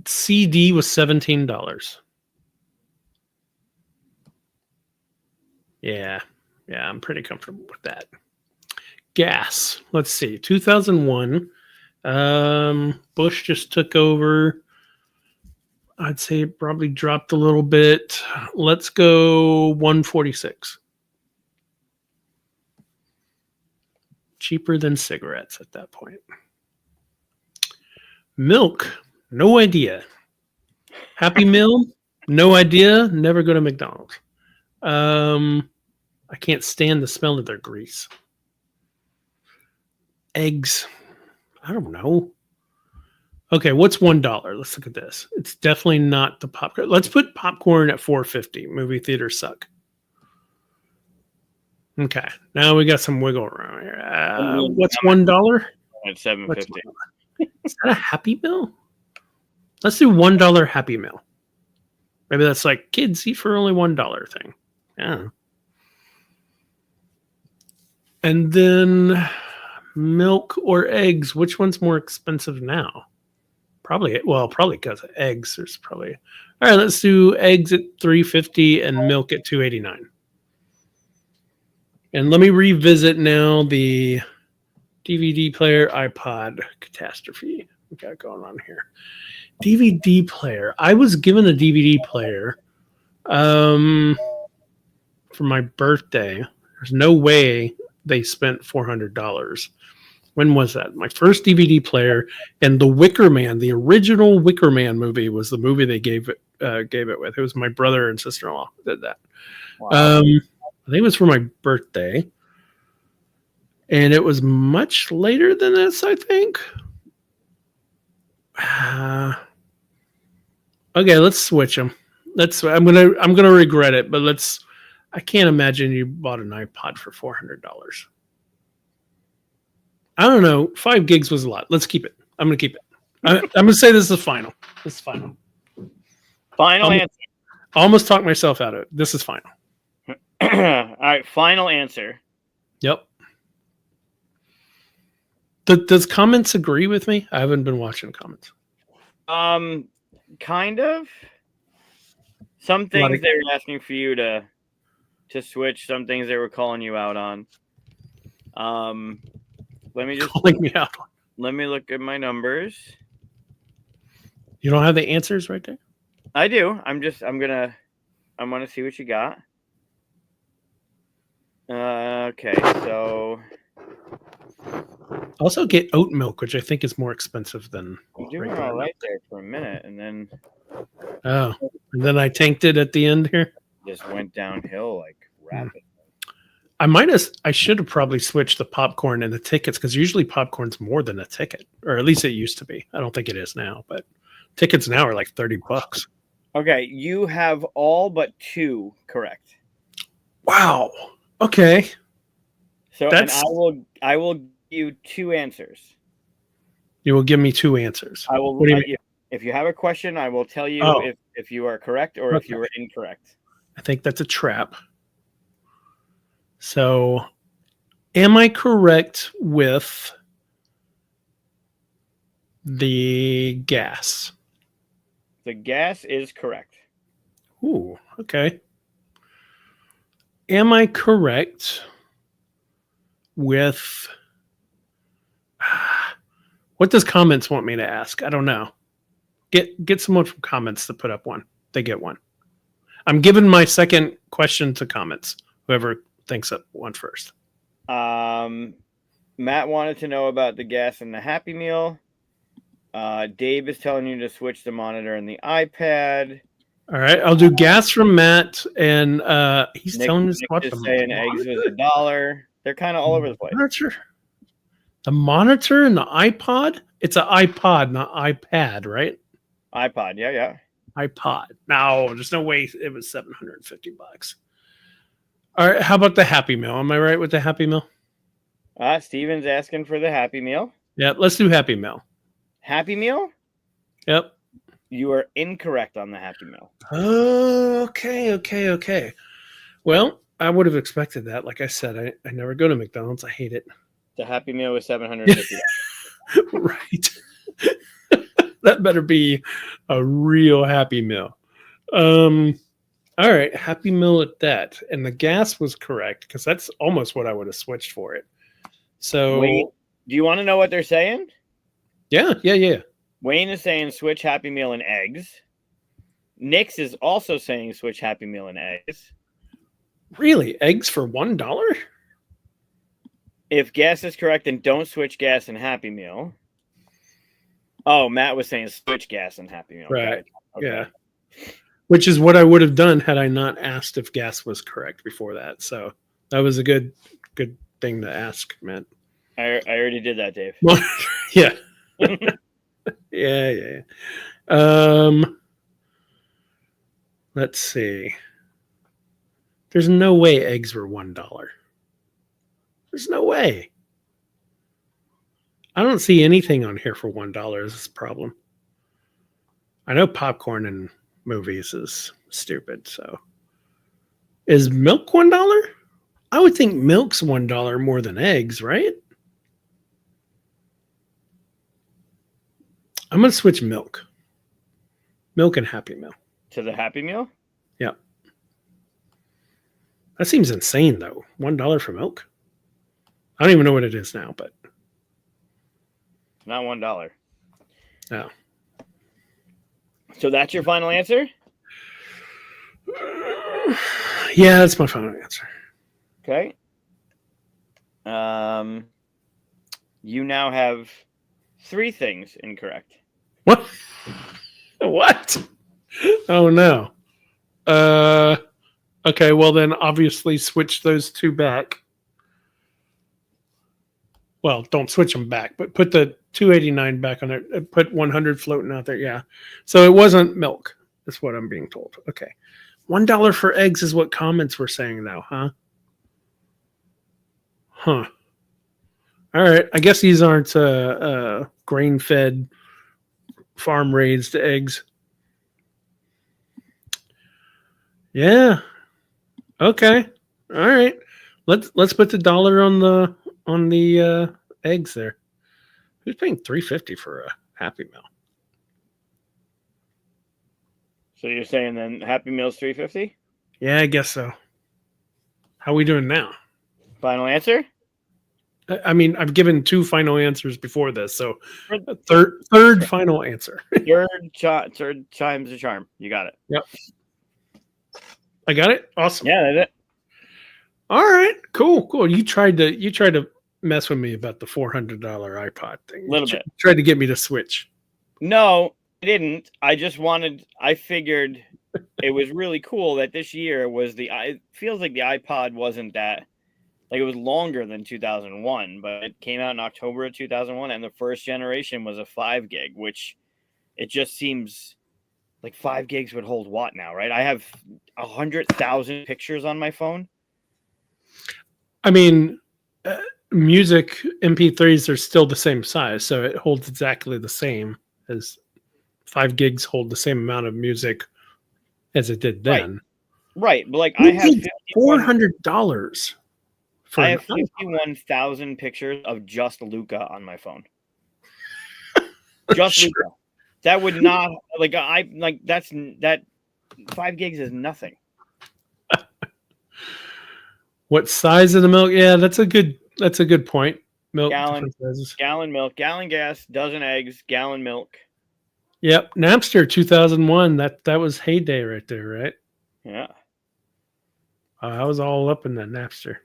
CD was $17. Yeah, I'm pretty comfortable with that. Gas. Let's see. 2001. Bush just took over. I'd say it probably dropped a little bit. Let's go 146. cheaper than cigarettes at that point. Milk, no idea. Happy Meal, no idea. Never go to McDonald's. I can't stand the smell of their grease. Eggs, I don't know. Okay, what's $1? Let's look at this. It's definitely not the popcorn. Let's put popcorn at $4.50. Movie theaters suck. Okay, now we got some wiggle room here. What's $1? At $7.50. Is that a Happy Meal? Let's do $1 Happy Meal. Maybe that's like kids eat for only $1 thing. Yeah. And then milk or eggs. Which one's more expensive now? Probably because of eggs. There's probably all right. Let's do eggs at $3.50 and milk at $2.89. And let me revisit now the DVD player iPod catastrophe we got going on here. DVD player. I was given a DVD player for my birthday. There's no way they spent $400. When was that? My first DVD player, and The Wicker Man, the original Wicker Man movie, was the movie they gave it with. It was my brother and sister-in-law who did that. Wow. I think it was for my birthday, and it was much later than this, I think. Okay, let's switch them. I'm gonna regret it, but let's. I can't imagine you bought an iPod for $400. I don't know. 5 gigs was a lot. Let's keep it. I'm gonna keep it. I'm gonna say this is final. This is final. Final answer. I almost talked myself out of it. This is final. All right, final answer. Yep. Does comments agree with me? I haven't been watching comments. Kind of. Some things they were asking for you to switch. Some things they were calling you out on. Let me just calling me out. Let me look at my numbers. You don't have the answers right there? I do. I want to see what you got. Okay, so also get oat milk, which I think is more expensive than. I'm doing all right there for a minute, and then. Oh, and then I tanked it at the end here. Just went downhill like rapid. I should have probably switched the popcorn and the tickets, because usually popcorn's more than a ticket, or at least it used to be. I don't think it is now, but tickets now are like $30. Okay, you have all but 2 correct. Wow. Okay. So and I will give you 2 answers. You will give me 2 answers. I will. If you have a question, I will tell you if you are correct or if you are incorrect. I think that's a trap. So, am I correct with the gas? The gas is correct. Ooh, okay. Am I correct with what does comments want me to ask? I don't know. Get someone from comments to put up one. They get one. I'm giving my second question to comments. Whoever thinks up one first. Matt wanted to know about the gas and the Happy Meal. Dave is telling you to switch the monitor and the iPad. All right, I'll do gas from Matt, and he's telling me to watch the saying eggs was $1. They're kind of all over the place. The monitor and the iPod? It's an iPod, not iPad, right? iPod, yeah. iPod. No, there's no way it was $750. All right, how about the Happy Meal? Am I right with the Happy Meal? Steven's asking for the Happy Meal. Yeah, let's do Happy Meal. Happy Meal? Yep. You are incorrect on the Happy Meal. Oh, okay. Well, I would have expected that. Like I said, I never go to McDonald's. I hate it. The Happy Meal was $750. Right. That better be a real Happy Meal. All right, Happy Meal at that. And the gas was correct, because that's almost what I would have switched for it. So, Wait, do you want to know what they're saying? Yeah. Wayne is saying switch Happy Meal and eggs. Nix is also saying switch Happy Meal and eggs. Really? Eggs for $1? If gas is correct, then don't switch gas and Happy Meal. Oh, Matt was saying switch gas and Happy Meal. Right. Okay. Yeah. Which is what I would have done had I not asked if gas was correct before that. So that was a good thing to ask, Matt. I already did that, Dave. Yeah. Yeah. Let's see. There's no way eggs were $1. There's no way. I don't see anything on here for $1 is a problem. I know popcorn in movies is stupid, so is milk $1? I would think milk's $1 more than eggs, right? I'm gonna switch milk. Milk and Happy Meal. To the Happy Meal? Yeah. That seems insane though. $1 for milk? I don't even know what it is now, but not $1. No. So that's your final answer? Yeah, that's my final answer. Okay. You now have 3 things incorrect. What? What? Oh no. Okay, well then obviously switch those 2 back. Well, don't switch them back, but put the 289 back on there. Put 100 floating out there. Yeah. So it wasn't milk. That's what I'm being told. Okay. $1 for eggs is what comments were saying now, huh? Huh. All right. I guess these aren't grain-fed, farm-raised eggs. Yeah. Okay. All right. Let's put the dollar on the eggs there. Who's paying $3.50 for a Happy Meal? So you're saying then Happy Meal's $3.50? Yeah, I guess so. How are we doing now? Final answer? I mean, I've given 2 final answers before this, so third final answer. Third time's a charm. You got it. Yep. I got it. Awesome. Yeah, that's it. All right. Cool. You tried to mess with me about the $400 iPod thing. A little bit. Tried to get me to switch. No, I didn't. I figured it was really cool that this year was it feels like the iPod wasn't that, like it was longer than 2001, but it came out in October of 2001, and the first generation was a 5 gig, which it just seems like 5 gigs would hold what now, right? I have 100,000 pictures on my phone. I mean, music MP3s are still the same size, so it holds exactly the same as 5 gigs hold the same amount of music as it did then. Right. But like I have $400. I have 51,000 pictures of just Luca on my phone. Just sure. Luca. That would not that 5 gigs is nothing. What size of the milk? Yeah, that's a good point. Milk, gallon milk, gallon gas, dozen eggs, gallon milk. Yep, Napster 2001. That was heyday right there, right? Yeah. I was all up in that Napster.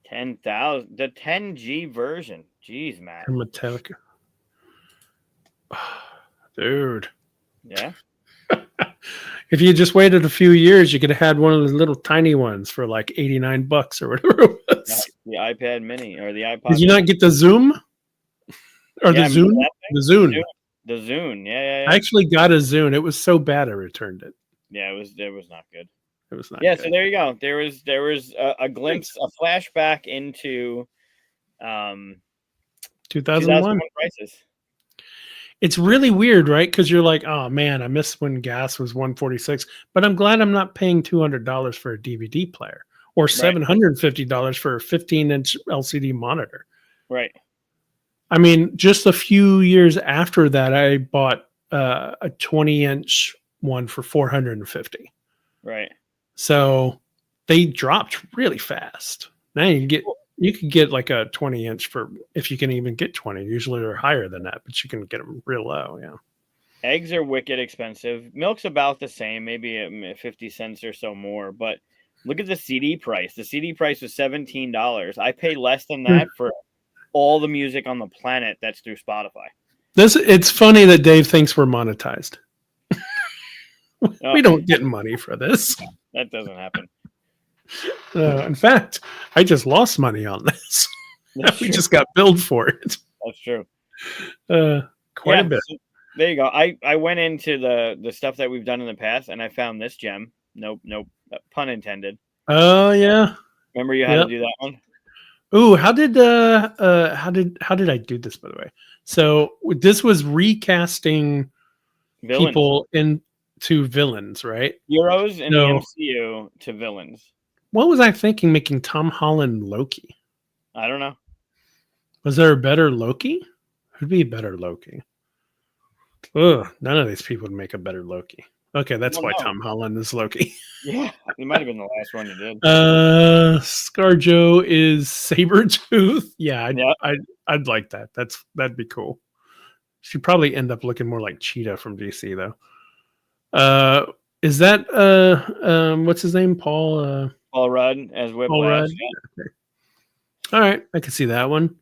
10,000, the 10G version. Jeez, man. Metallica. Dude. Yeah. If you just waited a few years, you could have had one of the little tiny ones for like $89 or whatever it was. The iPad Mini or the iPod. Did you not get the Zoom? Or the Zune? The Zune. The Zune. Yeah. I actually got a Zune. It was so bad I returned it. Yeah, it was not good. It was not. Yeah, good. So there you go. There was a glimpse, a flashback into 2001 prices. It's really weird, right? Because you're like, oh man, I miss when gas was $146, but I'm glad I'm not paying $200 for a DVD player or $750 for a 15-inch LCD monitor. Right. I mean, just a few years after that, I bought a 20-inch one for $450. Right. So they dropped really fast. Now you can get like a 20-inch for, if you can even get 20. Usually they're higher than that, but you can get them real low. Yeah. Eggs are wicked expensive. Milk's about the same, maybe 50 cents or so more. But Look at the CD price. The CD price was $17. I pay less than that for all the music on the planet that's through Spotify. It's funny that Dave thinks we're monetized. We don't get money for this. That doesn't happen. In fact, I just lost money on this. We just got billed for it. That's true. Quite a bit. So there you go. I went into the stuff that we've done in the past, and I found this gem. Nope. Pun intended. Oh yeah. Remember you had to do that one? Ooh, how did I do this, by the way? So this was recasting people into villains, right? Heroes in the MCU to villains. What was I thinking making Tom Holland Loki? I don't know. Was there a better Loki? Who'd be a better Loki? Ugh, none of these people would make a better Loki. Okay, that's why Tom Holland is Loki. Yeah, it might have been the last one you did. ScarJo is Sabretooth. Yeah, I'd like that. That'd be cool. She'd probably end up looking more like Cheetah from DC though. Is that what's his name? Paul Rudd as Whiplash. Paul Rudd. Yeah. Okay. All right, I can see that one.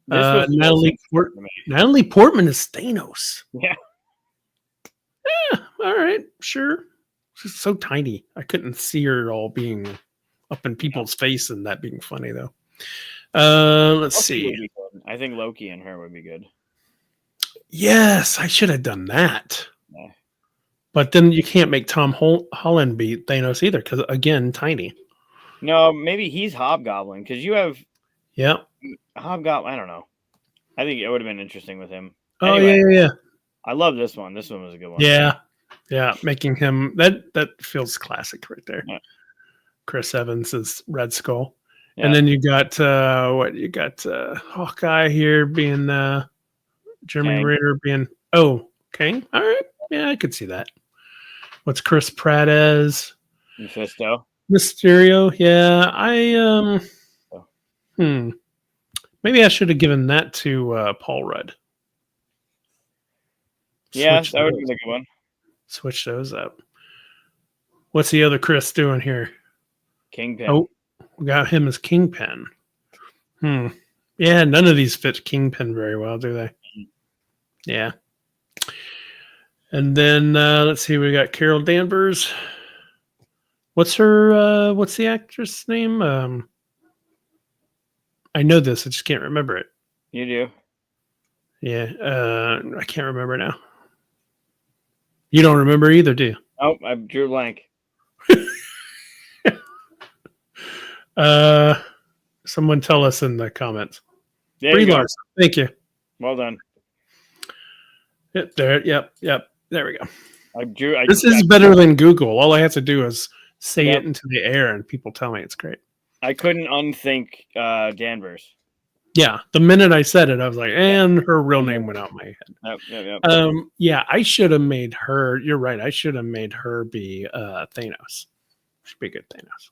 Natalie Portman is Thanos. Yeah. All right, sure. She's so tiny. I couldn't see her all being up in people's face and that being funny though. Let's see. I think Loki and her would be good. Yes, I should have done that. Yeah. But then you can't make Tom Holland be Thanos either because again, tiny. No, maybe he's Hobgoblin because you have. Yeah. Hobgoblin. I don't know. I think it would have been interesting with him. Oh anyway, yeah. I love this one. This one was a good one. Yeah, making him that feels classic right there. Yeah. Chris Evans is Red Skull, and then you got Hawkeye here being Jeremy Renner being Kang. All right, yeah, I could see that. What's Chris Pratt as? Mysterio. Yeah, maybe I should have given that to Paul Rudd. Yeah, that would be a good one. Switch those up. What's the other Chris doing here? Kingpin. Oh, we got him as Kingpin. Yeah, none of these fit Kingpin very well, do they? Yeah. And then let's see, we got Carol Danvers. What's the actress name? I know this, I just can't remember it. You do? Yeah, I can't remember now. You don't remember either, do you? Oh, I drew a blank. Someone tell us in the comments. Brie Larson. Thank you. Well done. Yep. There we go. This is better than Google. All I have to do is say it into the air, and people tell me it's great. I couldn't unthink Danvers. Yeah, the minute I said it, I was like, and her real name went out my head. Yep. Yeah, I should have made her. You're right. I should have made her be Thanos. She'd be a good Thanos.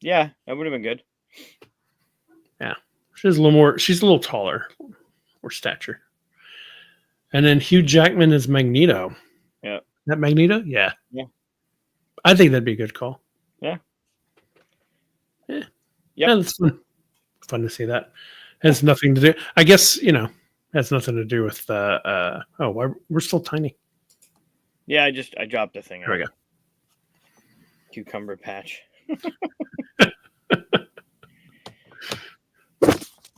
Yeah, that would have been good. Yeah, she's a little more. She's a little taller, more stature. And then Hugh Jackman is Magneto. Yeah, that Magneto. Yeah. I think that'd be a good call. Yeah. Yeah, that's fun. Fun to see that. Has nothing to do. I guess has nothing to do with we're still tiny. Yeah, I dropped the thing. There we go. Cucumber patch.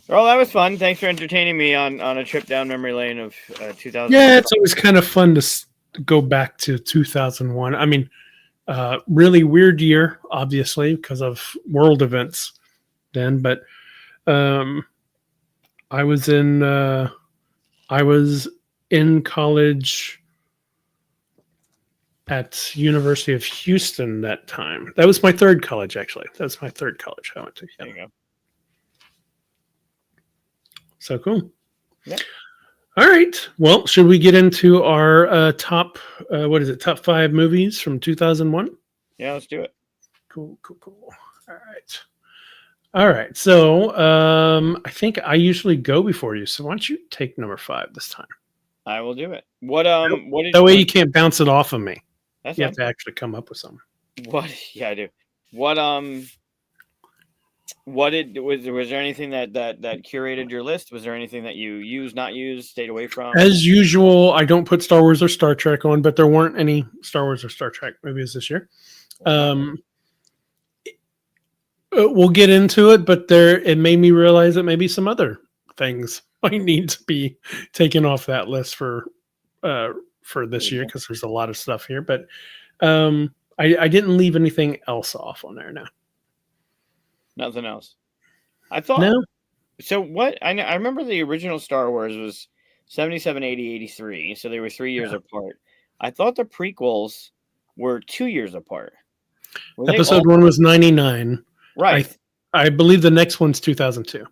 Well, that was fun. Thanks for entertaining me on a trip down memory lane of 2000. Yeah, it's always kind of fun to go back to 2001. I mean, really weird year, obviously, because of world events then. But I was in college at University of Houston that time. That was my third college, actually. That was my third college I went to. Yeah. There you go. So cool. Yeah. All right. Well, should we get into our top 5 movies from 2001? Yeah, let's do it. Cool. All right. So I think I usually go before you. So why don't you take number 5 this time? I will do it. What did that way you can't bounce it off of me. That's you have to actually come up with something. What? Yeah, I do. Was there anything that curated your list? Was there anything that you used, not used, stayed away from? As usual, I don't put Star Wars or Star Trek on, but there weren't any Star Wars or Star Trek movies this year. We'll get into it, but it made me realize that maybe some other things might need to be taken off that list for this year, because there's a lot of stuff here. But I didn't leave anything else off on there now. Nothing else. I thought. No. So what? I remember the original Star Wars was 77, 80, 83. So they were 3 years apart. I thought the prequels were 2 years apart. Episode 1 was 99. Right. I believe the next one's 2002.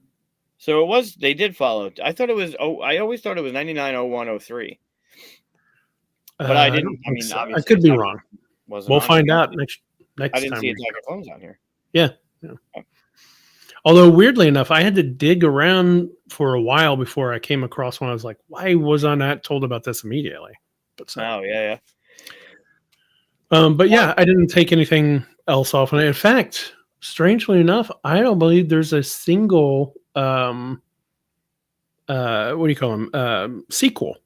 So it was. They did follow. I thought it was. I always thought it was 99, 01, 03. But I didn't. I mean, so. I could be wrong. We'll find out next time. I didn't see Attack of Clones on here. Yeah. Although weirdly enough, I had to dig around for a while before I came across one. I was like, why was I not told about this immediately? But yeah. But yeah, I didn't take anything else off. And in fact, strangely enough, I don't believe there's a single what do you call them? Sequel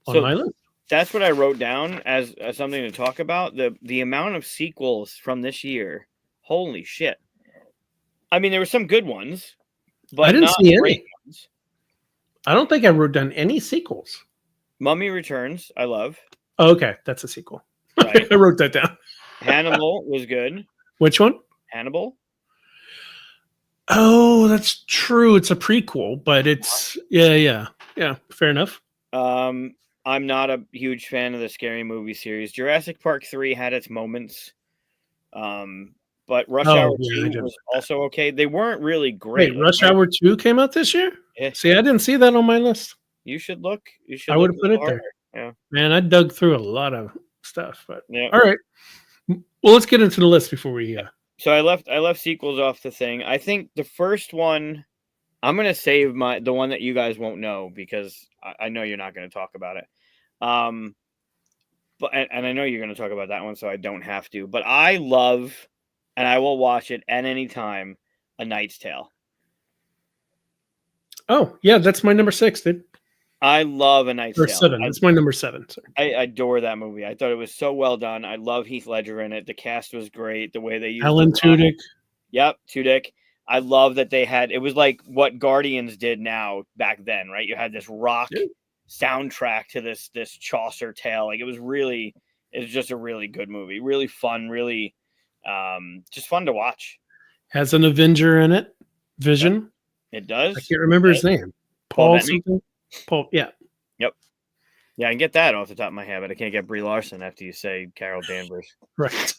on my list. That's what I wrote down as something to talk about. The amount of sequels from this year. Holy shit. I mean, there were some good ones, but I didn't see great any. Ones. I don't think I wrote down any sequels. Mummy Returns, I love. Oh, okay, that's a sequel. Right. I wrote that down. Hannibal was good. Which one? Hannibal. Oh, that's true. It's a prequel, but it's yeah. Fair enough. I'm not a huge fan of the Scary Movie series. Jurassic Park 3 had its moments. But Rush Hour 2 was also okay. They weren't really great. Wait, Rush Hour 2 came out this year? Yeah. See, I didn't see that on my list. You should look. I would have put it there. Yeah. Man, I dug through a lot of stuff. But yeah. All right. Well, let's get into the list before we. So I left sequels off the thing. I think the first one, I'm gonna save the one that you guys won't know, because I know you're not gonna talk about it. But I know you're gonna talk about that one, so I don't have to. But I love. And I will watch it at any time, A Knight's Tale. Oh, yeah, that's my number 6, dude. I love A Knight's Tale. 7. It's my number 7. Sorry. I adore that movie. I thought it was so well done. I love Heath Ledger in it. The cast was great. The way they used Alan Tudyk. Yep, Tudyk. I love that they had. It was like what Guardians did now back then, right? You had this rock soundtrack to this Chaucer tale. Like it was just a really good movie. Really fun. Really. Just fun to watch. Has an Avenger in it. Vision. It does. I can't remember his name. Paul something. Paul. Yeah. Yep. Yeah, I can get that off the top of my head, but I can't get Brie Larson after you say Carol Danvers. Right.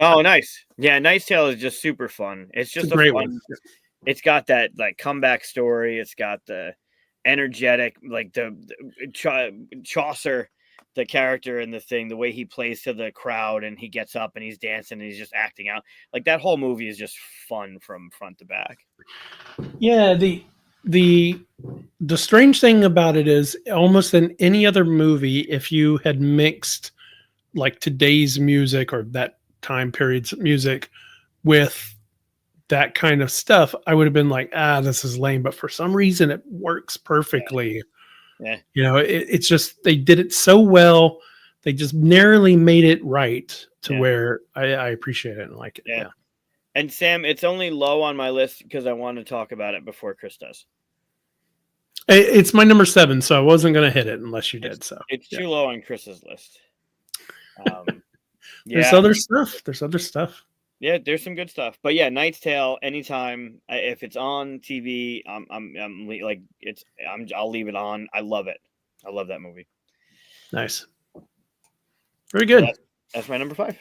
Oh, nice. Yeah, Knight's Tale is just super fun. It's just a great one. It's got that like comeback story. It's got the energetic, like the Chaucer. The character and the thing, the way he plays to the crowd, and he gets up and he's dancing and he's just acting out. Like that whole movie is just fun from front to back. Yeah, the strange thing about it is almost in any other movie, if you had mixed like today's music or that time period's music with that kind of stuff, I would have been like, this is lame. But for some reason it works perfectly. Yeah. You know, it's just they did it so well. They just narrowly made it right to where I appreciate it and like it. Yeah. And Sam, it's only low on my list because I want to talk about it before Chris does. It's my number 7, so I wasn't going to hit it unless you did. So it's too low on Chris's list. There's other stuff. Yeah, there's some good stuff. But yeah, Knight's Tale, anytime if it's on TV, I'll leave it on. I love it. I love that movie. Nice. Very good. So that's my number 5.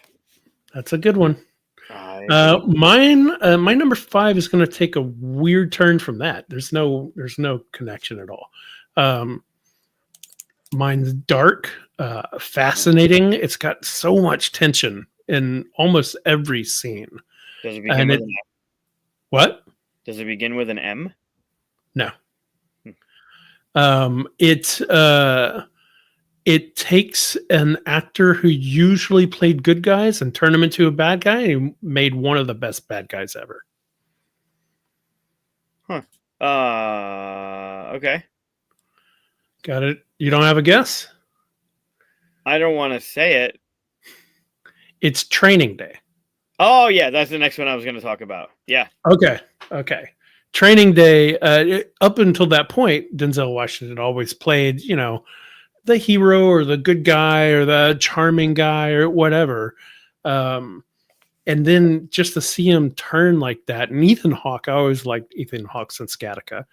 That's a good one. My number 5 is going to take a weird turn from that. There's no connection at all. Mine's dark, fascinating. It's got so much tension in almost every scene. Does it begin with an M? What? Does it begin with an M? it takes an actor who usually played good guys and turned him into a bad guy, and he made one of the best bad guys ever. Huh. Okay. Got it. You don't have a guess? I don't want to say it. It's Training Day. Oh, yeah. That's the next one I was going to talk about. Yeah. Okay. Training Day, up until that point, Denzel Washington always played, the hero or the good guy or the charming guy or whatever. And then just to see him turn like that, and Ethan Hawke, I always liked Ethan Hawke since Gattaca.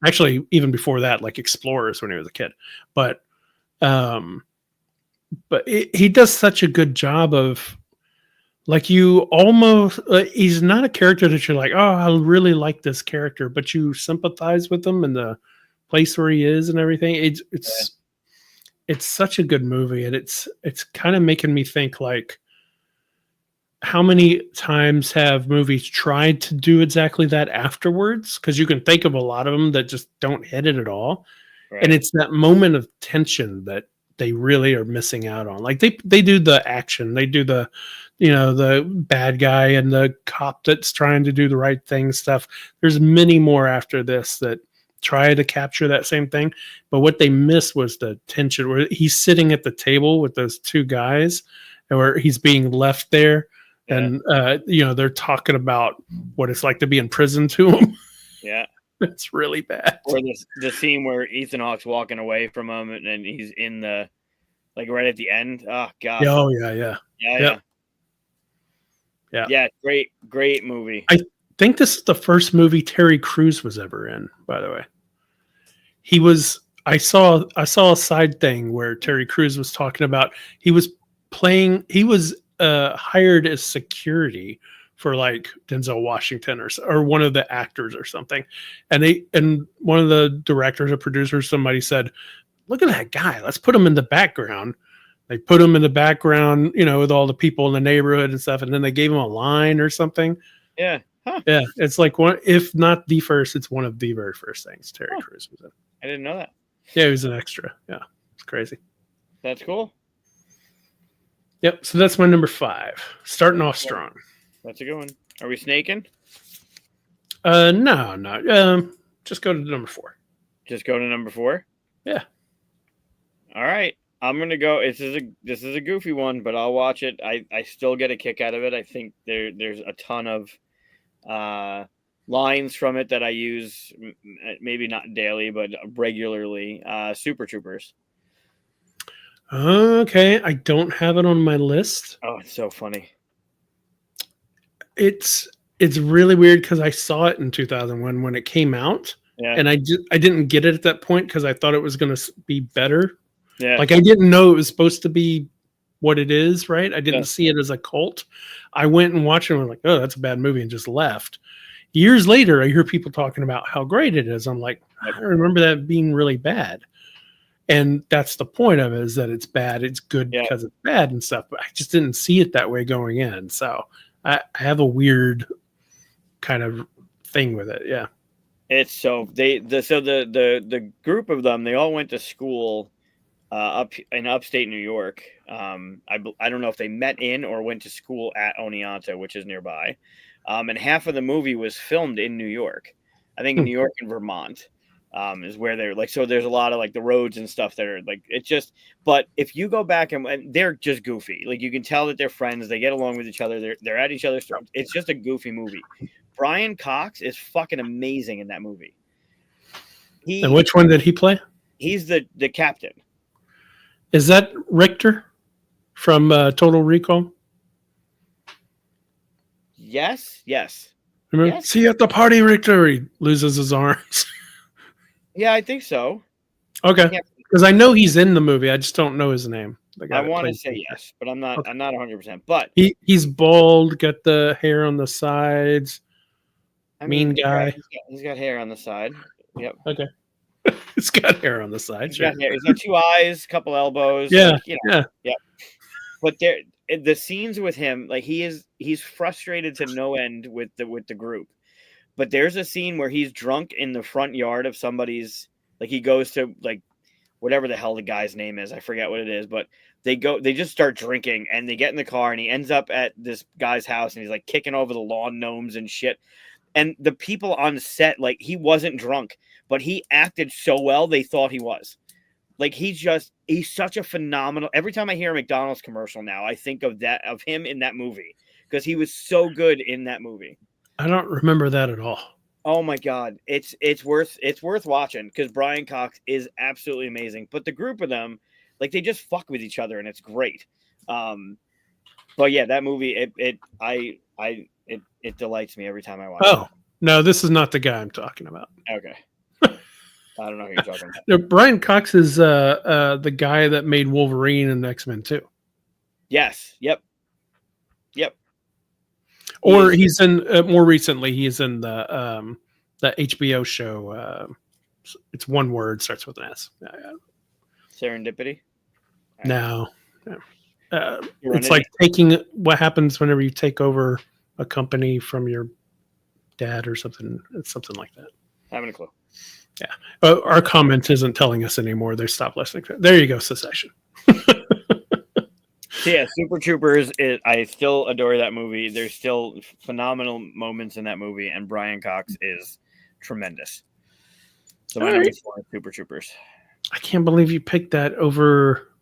Actually, even before that, like Explorers when he was a kid. But he does such a good job of, like, you almost he's not a character that you're like, oh, I really like this character, but you sympathize with him and the place where he is and everything. It's such a good movie, and it's kind of making me think, like, how many times have movies tried to do exactly that afterwards? Because you can think of a lot of them that just don't hit it at all. Right. And it's that moment of tension that they really are missing out on. Like they do the action, they do the, the bad guy and the cop that's trying to do the right thing stuff. There's many more after this that try to capture that same thing. But what they missed was the tension where he's sitting at the table with those two guys, and where he's being left there. Yeah. And, they're talking about what it's like to be in prison to him. Yeah. It's really bad. Or the scene where Ethan Hawke's walking away from him and he's in the, like, right at the end. Oh, God. Oh, yeah. Yeah, great movie. I think this is the first movie Terry Crews was ever in, by the way. I saw a side thing where Terry Crews was talking about he was hired as security for, like, Denzel Washington or one of the actors or something. And one of the directors or producers, somebody said, look at that guy, let's put him in the background. They put him in the background, with all the people in the neighborhood and stuff. And then they gave him a line or something. Yeah. Huh. Yeah. It's like one, if not the first, it's one of the very first things Terry Crews was in. I didn't know that. Yeah. He was an extra. Yeah. It's crazy. That's cool. Yep. So that's my number 5. Starting off strong. That's a good one. Are we snaking? No. Just go to number 4. Just go to number 4? Yeah. All right. I'm gonna go. This is a goofy one, but I'll watch it. I still get a kick out of it. I think there's a ton of lines from it that I use, maybe not daily, but regularly. Super Troopers. Okay, I don't have it on my list. Oh, it's so funny. It's really weird because I saw it in 2001 when it came out, and I didn't get it at that point because I thought it was going to be better. Yeah, like I didn't know it was supposed to be what it is, right? I didn't see it as a cult. I went and watched it and was like, oh, that's a bad movie, and just left. Years later, I hear people talking about how great it is. I'm like, I remember that being really bad. And that's the point of it, is that it's bad. It's good because it's bad and stuff. But I just didn't see it that way going in. So I have a weird kind of thing with it. Yeah. It's so the group of them, they all went to school up in upstate New York. I don't know if they met in or went to school at Oneonta, which is nearby. And half of the movie was filmed in New York. I think in New York and Vermont. Is where they're like, so there's a lot of like the roads and stuff that are like, it's just, but if you go back and they're just goofy, like you can tell that they're friends, they get along with each other, they're at each other's throats. It's just a goofy movie. Brian Cox is fucking amazing in that movie. And which one did he play? He's the captain. Is that Richter from Total Recall? Yes. Remember? Yes. See you at the party, Richter. He loses his arms. Yeah, I think so. Okay, because I know he's in the movie. I just don't know his name. I want to say yes, but I'm not. Okay. I'm not 100%. But he's bald, got the hair on the sides. Mean guy. He's got hair on the side. Yep. Okay. He's got hair on the side. He's got 2 eyes, couple elbows. Yeah. Like, yeah. But the scenes with him, like he's frustrated to no end with the group. But there's a scene where he's drunk in the front yard of somebody's, like he goes to like whatever the hell the guy's name is. I forget what it is, but they just start drinking and they get in the car and he ends up at this guy's house and he's like kicking over the lawn gnomes and shit. And the people on set, like, he wasn't drunk, but he acted so well they thought he was. Like, he's such a phenomenal. Every time I hear a McDonald's commercial now, I think of him in that movie because he was so good in that movie. I don't remember that at all. Oh my God. It's worth watching because Brian Cox is absolutely amazing. But the group of them, like, they just fuck with each other and it's great. But yeah, that movie, it delights me every time I watch it. Oh, no, this is not the guy I'm talking about. Okay. I don't know who you're talking about. No, Brian Cox is the guy that made Wolverine and X-Men 2. Yes. Yep. Or he's in more recently. He's in the HBO show. It's one word, starts with an S. Serendipity. No. It's like taking what happens whenever you take over a company from your dad or something. It's something like that. Having a clue. Yeah. Our comment isn't telling us anymore. They stopped listening. There you go, Secession. So yeah, Super Troopers. I still adore that movie. There's still phenomenal moments in that movie, and Brian Cox is tremendous. So my number 4 is Super Troopers. I can't believe you picked that over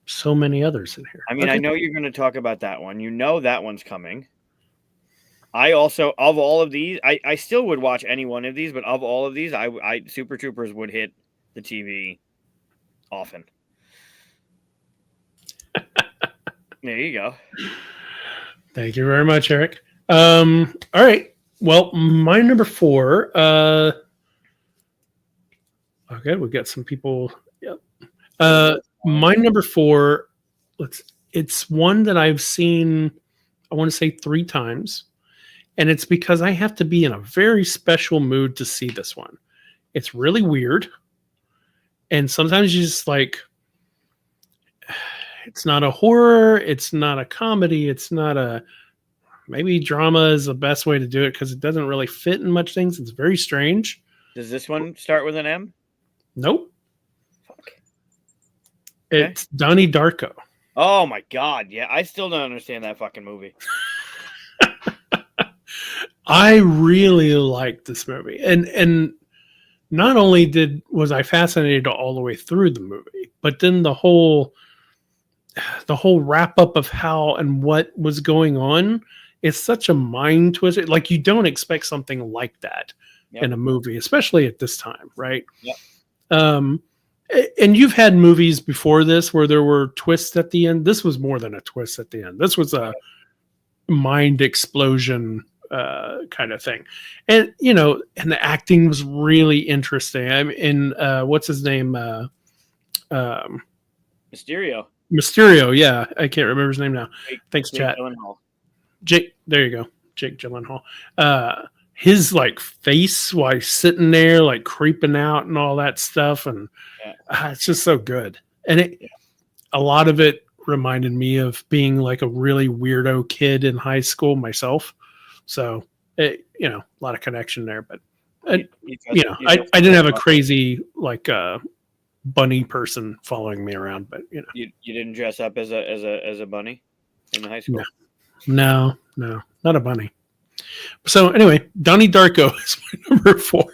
so many others in here. I mean, okay. I know you're going to talk about that one. You know that one's coming. I also, of all of these, I still would watch any one of these, but of all of these, I Super Troopers would hit the TV often. There you go. Thank you very much, Eric. All right. Well, my number 4. Okay, we got some people. Yep. My number 4. It's one that I've seen. I want to say 3 times, and it's because I have to be in a very special mood to see this one. It's really weird, and sometimes you just like. It's not a horror. It's not a comedy. It's not a maybe drama is the best way to do it because it doesn't really fit in much things. It's very strange. Does this one start with an M? Nope. Fuck. It's Donnie Darko. Oh my God. Yeah. I still don't understand that fucking movie. I really liked this movie. And not only was I fascinated all the way through the movie, but then the whole wrap up of how and what was going on is such a mind twister. Like you don't expect something like that in a movie, especially at this time, right? Yep. And you've had movies before this where there were twists at the end. This was more than a twist at the end. This was a mind explosion kind of thing. And, and the acting was really interesting. I'm in, what's his name? Mysterio, yeah. I can't remember his name now. Thanks, chat. Jake, there you go. Jake Gyllenhaal. His like face while he's sitting there, like creeping out and all that stuff. And it's just so good. And a lot of it reminded me of being like a really weirdo kid in high school myself. So, a lot of connection there. But, I didn't have a crazy like bunny person following me around, but you didn't dress up as a bunny in high school. No, not a bunny. So anyway, Donnie Darko is my number 4.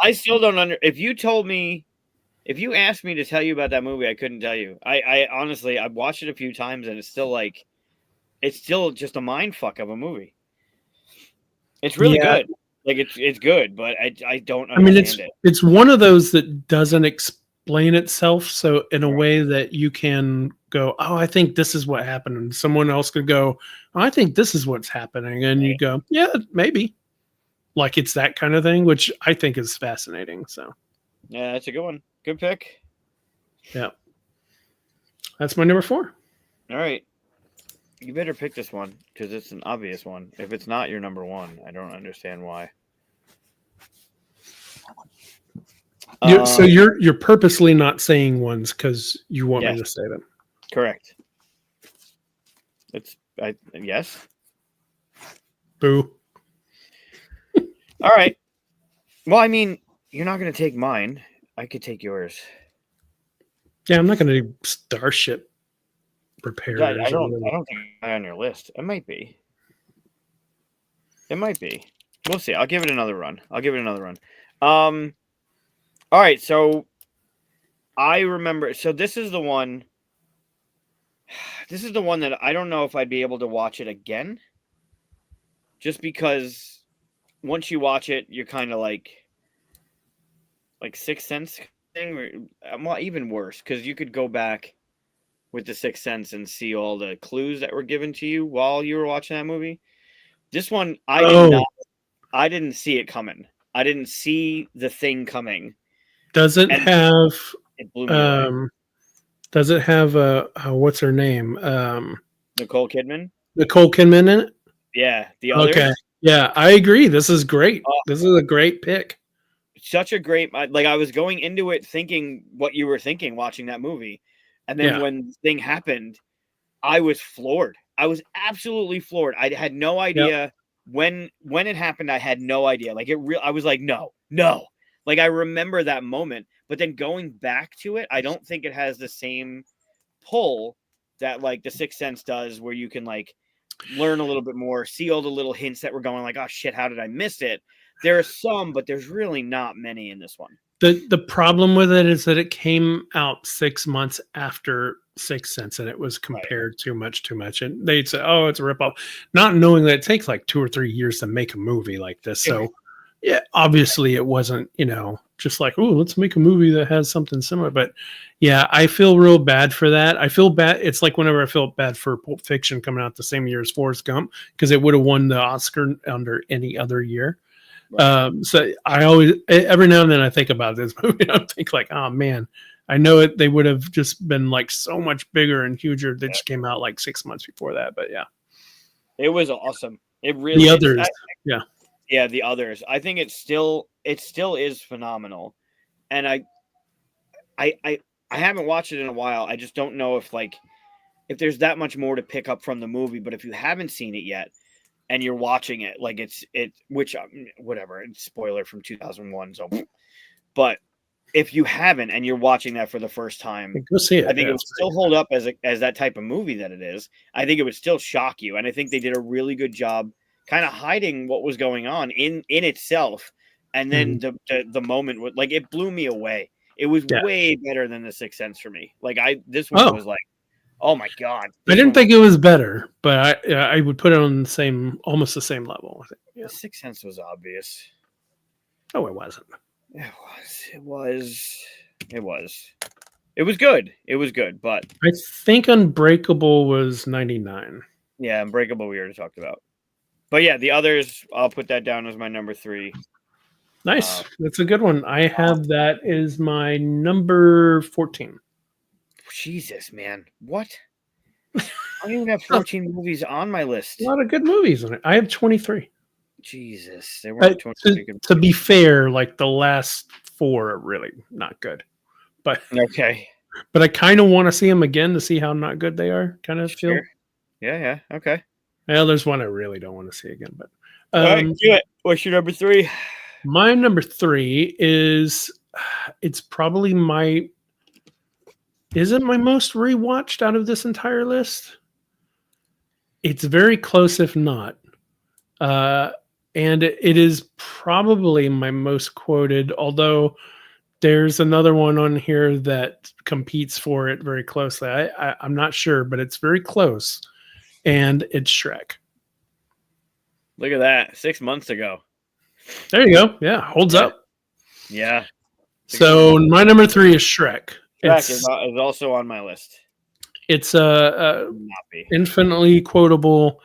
I still don't if you asked me to tell you about that movie, I couldn't tell you. I honestly, I've watched it a few times and it's still just a mind fuck of a movie. It's really good. Like it's good, but I don't understand it. It's one of those that doesn't explain itself. So in a way that you can go, oh, I think this is what happened. And someone else could go, oh, I think this is what's happening. And you go, yeah, maybe. Like it's that kind of thing, which I think is fascinating. So yeah, that's a good one. Good pick. Yeah. That's my number 4. All right. You better pick this one because it's an obvious one. If it's not your number 1, I don't understand why. So you're purposely not saying ones because you want me to say them. Correct. Yes. Boo. All right. Well, I mean, you're not going to take mine. I could take yours. Yeah, I'm not going to do Starship Repairers. I don't think it's on your list. It might be. It might be. We'll see. I'll give it another run. All right, so I remember. So this is the one. This is the one that I don't know if I'd be able to watch it again. Just because once you watch it, you're kind of like Sixth Sense thing, or well, even worse, because you could go back with the Sixth Sense and see all the clues that were given to you while you were watching that movie. This one, I didn't see it coming. I didn't see the thing coming. Does it have? It blew me away. Does it have what's her name? Nicole Kidman. Nicole Kidman in it. Yeah, the others. Okay. Yeah, I agree. This is great. This is a great pick. Such a great. Like I was going into it thinking what you were thinking watching that movie, and then when the thing happened, I was floored. I was absolutely floored. I had no idea when it happened. I had no idea. Like I was like, no. Like I remember that moment, but then going back to it, I don't think it has the same pull that like the Sixth Sense does, where you can like learn a little bit more, see all the little hints that were going like, oh shit, how did I miss it? There are some, but there's really not many in this one. The problem with it is that it came out 6 months after Sixth Sense, and it was compared too much. And they'd say, oh, it's a ripoff, not knowing that it takes like 2 or 3 years to make a movie like this. So yeah, obviously it wasn't, just like, oh, let's make a movie that has something similar. But yeah, I feel real bad for that. I feel bad. It's like whenever I felt bad for Pulp Fiction coming out the same year as Forrest Gump, because it would have won the Oscar under any other year. Right. So I always, every now and then I think about this movie. I think like, oh man, I know it. They would have just been like so much bigger and huger. That just came out like 6 months before that. But yeah, it was awesome. It really. The others, yeah, the others. I think it still is phenomenal, and I haven't watched it in a while. I just don't know if there's that much more to pick up from the movie. But if you haven't seen it yet, and you're watching it, like which whatever, it's spoiler from 2001. So, but if you haven't and you're watching that for the first time, go see it. I think it would still hold up as that type of movie that it is. I think it would still shock you, and I think they did a really good job kind of hiding what was going on in itself. And then the moment was like, it blew me away. It was way better than the Sixth Sense for me. Like this one was like, oh my God. I didn't think it was better, but I would put it on almost the same level. I think. Yeah. The Sixth Sense was obvious. Oh, it wasn't. It was good. It was good, but I think Unbreakable was 99. Yeah, Unbreakable we already talked about. But yeah, the others, I'll put that down as my number 3. Nice. That's a good one. I have that as my number 14. Jesus, man. What? I don't even have 14 movies on my list. A lot of good movies in it. I have 23. Jesus. There weren't 23 good movies. To be fair, like the last 4 are really not good. But okay. But I kind of want to see them again to see how not good they are. Kind of feel. Yeah. Okay. Well, there's one I really don't want to see again. But all right, do it. What's your number 3? My number 3 is it's probably isn't my most rewatched out of this entire list. It's very close, if not. And it is probably my most quoted, although there's another one on here that competes for it very closely. I'm not sure, but it's very close. And it's Shrek. Look at that. 6 months ago. There you go. Yeah, holds up. Yeah. So my number 3 is Shrek. Shrek is also on my list. It's infinitely quotable.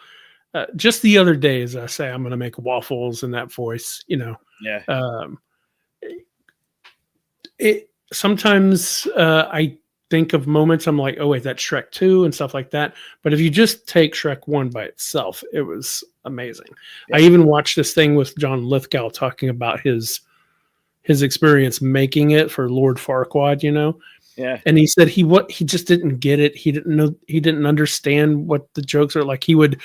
Just the other day, as I say, I'm going to make waffles in that voice. Yeah. It sometimes I think of moments I'm like, oh wait, that's Shrek 2 and stuff like that. But if you just take Shrek 1 by itself, it was amazing. Yeah. I even watched this thing with John Lithgow talking about his experience making it for Lord Farquaad, Yeah. And he said he just didn't get it. He didn't understand what the jokes are like. He would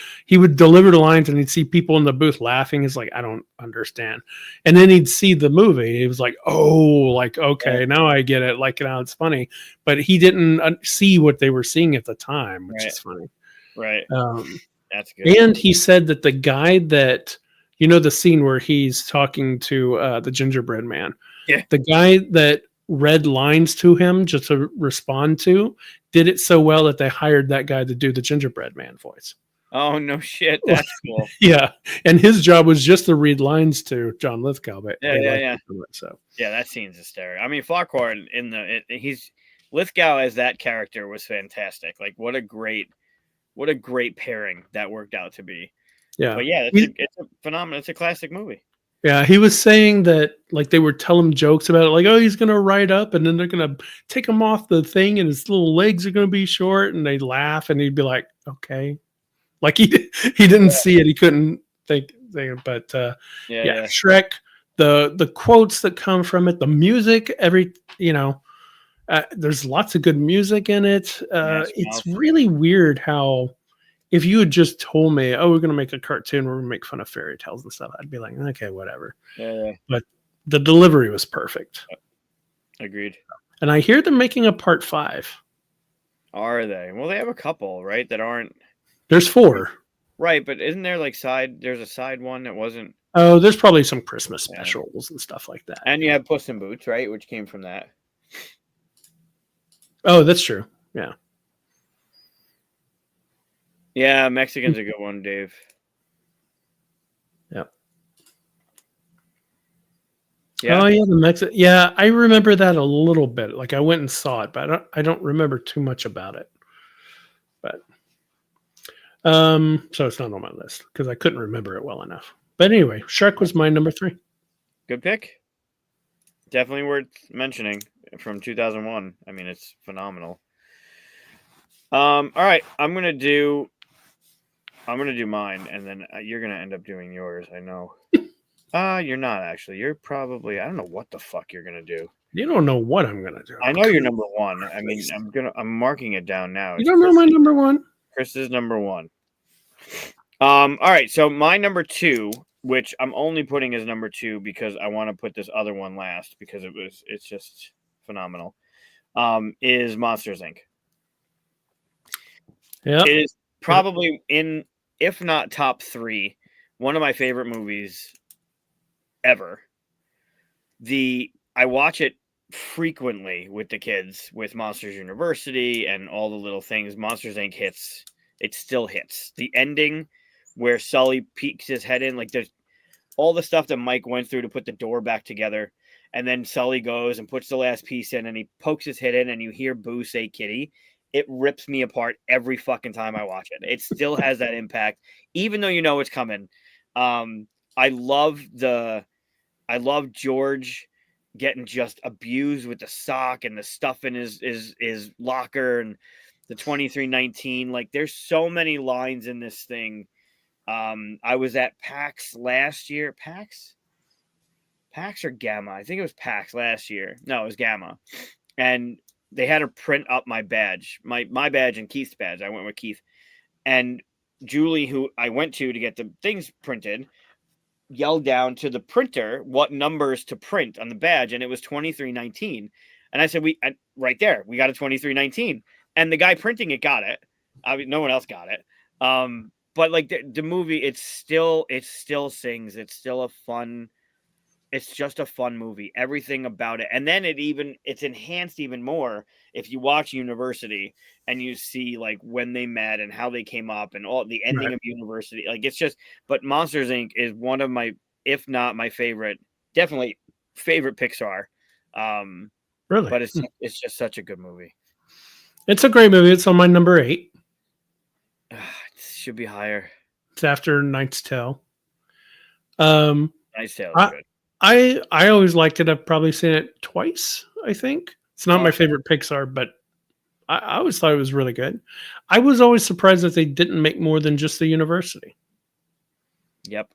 deliver the lines and he'd see people in the booth laughing. He's like, I don't understand. And then he'd see the movie. He was like, oh, like, okay, now I get it. Like, now it's funny. But he didn't see what they were seeing at the time, which is funny. Right. That's good. And he said that the guy that, the scene where he's talking to the gingerbread man. Yeah. The guy that read lines to him just to respond to did it so well that they hired that guy to do the gingerbread man voice. Oh, no shit. That's cool. Yeah. And his job was just to read lines to John Lithgow. But So yeah, that scene's hysterical. I mean, Farquhar Lithgow as that character was fantastic. Like, what a great pairing that worked out to be. Yeah. But yeah, it's a phenomenal. It's a classic movie. Yeah, he was saying that like they would tell him jokes about it, like, oh, he's gonna ride up and then they're gonna take him off the thing and his little legs are gonna be short, and they'd laugh and he'd be like, okay. Like he didn't see it, he couldn't think but Shrek, the quotes that come from it, the music, there's lots of good music in it. It's really weird how if you had just told me, oh, we're going to make a cartoon where we make fun of fairy tales and stuff, I'd be like, okay, whatever. Yeah. But the delivery was perfect. Agreed. And I hear they're making a part 5. Are they? Well, they have a couple, right? That aren't. There's 4. Right, but isn't there like there's a side one that wasn't. Oh, there's probably some Christmas specials and stuff like that. And you have Puss in Boots, right? Which came from that. Oh, that's true. Yeah. Yeah, Mexican's a good one, Dave. Yep. Yeah. Oh yeah, the Mexican. Yeah, I remember that a little bit. Like I went and saw it, but I don't remember too much about it. But so it's not on my list because I couldn't remember it well enough. But anyway, Shrek was my number 3. Good pick. Definitely worth mentioning from 2001. I mean, it's phenomenal. All right, I'm gonna do mine, and then you're gonna end up doing yours. I know. You're not actually. You're probably. I don't know what the fuck you're gonna do. You don't know what I'm gonna do. I know you're number 1. I mean, I'm marking it down now. You don't know my number 1. Chris is number 1. All right, so my number 2, which I'm only putting as number 2 because I want to put this other one last because it's just phenomenal. Is Monsters Inc. Yeah, it is probably if not top 3, one of my favorite movies ever. I watch it frequently with the kids with Monsters University and all the little things. Monsters Inc. hits. It still hits. The ending where Sully peeks his head in, like there's all the stuff that Mike went through to put the door back together. And then Sully goes and puts the last piece in and he pokes his head in and you hear Boo say kitty. It rips me apart every fucking time I watch it. It still has that impact, even though you know it's coming. I love George getting just abused with the sock and the stuff in his locker and the 2319. Like there's so many lines in this thing. I was at PAX last year. PAX or Gamma? I think it was PAX last year. No, it was Gamma. And they had to print up my badge, my badge and Keith's badge. I went with Keith. And Julie, who I went to get the things printed, yelled down to the printer what numbers to print on the badge, and it was 2319. And I said, right there, we got a 2319. And the guy printing it got it. I mean, no one else got it. But like the movie, it still sings. It's still a fun. It's just a fun movie. Everything about it. And then it's enhanced even more if you watch University and you see like when they met and how they came up and all the ending of University. Like it's just, but Monsters Inc. is one of my, if not my favorite, definitely favorite Pixar. Really? But it's just such a good movie. It's a great movie. It's on my number 8. It should be higher. It's after Knight's Tale. Knight's Tale is good. I always liked it. I've probably seen it twice, I think. It's not my favorite Pixar, but I always thought it was really good. I was always surprised that they didn't make more than just the University. Yep.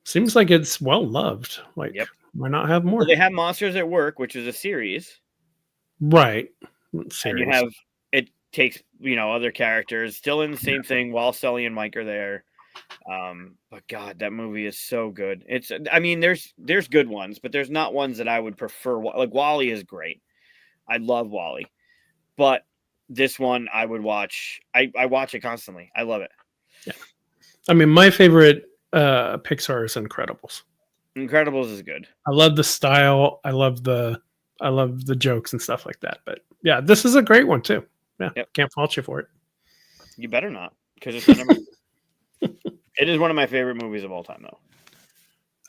Seems like it's well loved. Like, why not have more? Well, they have Monsters at Work, which is a series. Right. series. And you have it takes other characters still in the same thing while Sully and Mike are there. But God, that movie is so good. There's good ones, but there's not ones that I would prefer. Like WALL-E is great. I love WALL-E, but this one I would watch. I watch it constantly. I love it. Yeah, I mean, my favorite Pixar is Incredibles. Incredibles is good. I love the style. I love the jokes and stuff like that. But yeah, this is a great one too. Yeah, Can't fault you for it. You better not, because it's number. It is one of my favorite movies of all time,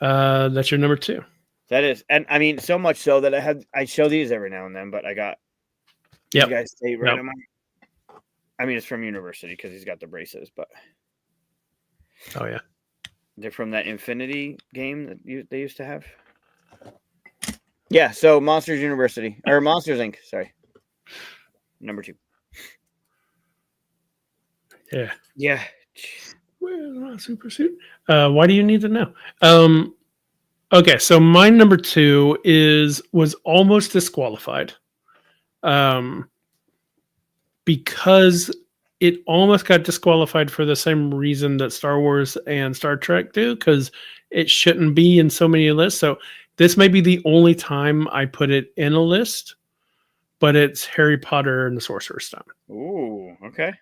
though. That's your number 2. That is, and I mean, so much so that I show these every now and then, but I got you guys stay right on my. I mean, it's from University because he's got the braces, but oh yeah, they're from that Infinity game that they used to have. Yeah, so Monsters University or Monsters Inc. Sorry, number 2. Yeah. Super suit. Why do you need to know? Okay, so my number 2 was almost disqualified, because it almost got disqualified for the same reason that Star Wars and Star Trek do, because it shouldn't be in so many lists. So this may be the only time I put it in a list, but it's Harry Potter and the Sorcerer's Stone. Ooh, okay.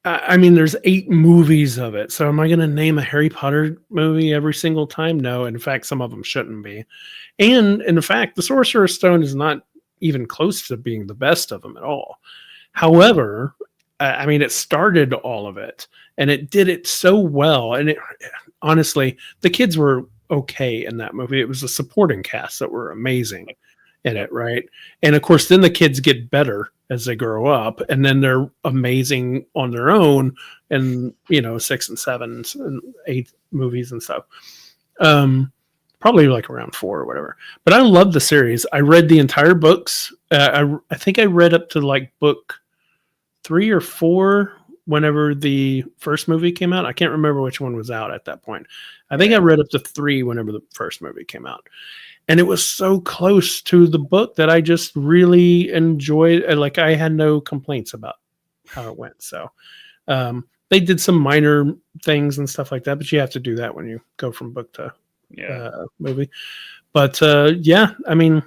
I mean, there's 8 movies of it. So am I going to name a Harry Potter movie every single time? No. In fact, some of them shouldn't be. And in fact, the Sorcerer's Stone is not even close to being the best of them at all. However, I mean, it started all of it and it did it so well. And honestly, the kids were okay in that movie. It was the supporting cast that were amazing in it, right? And of course, then the kids get better as they grow up, and then they're amazing on their own, and 6 and 7 and 8 movies and stuff. Probably like around 4 or whatever. But I love the series. I read the entire books. I think I read up to like book 3 or 4 whenever the first movie came out. I can't remember which one was out at that point. I think I read up to 3 whenever the first movie came out. And it was so close to the book that I just really enjoyed. Like, I had no complaints about how it went. So they did some minor things and stuff like that, but you have to do that when you go from book to movie. But yeah, I mean,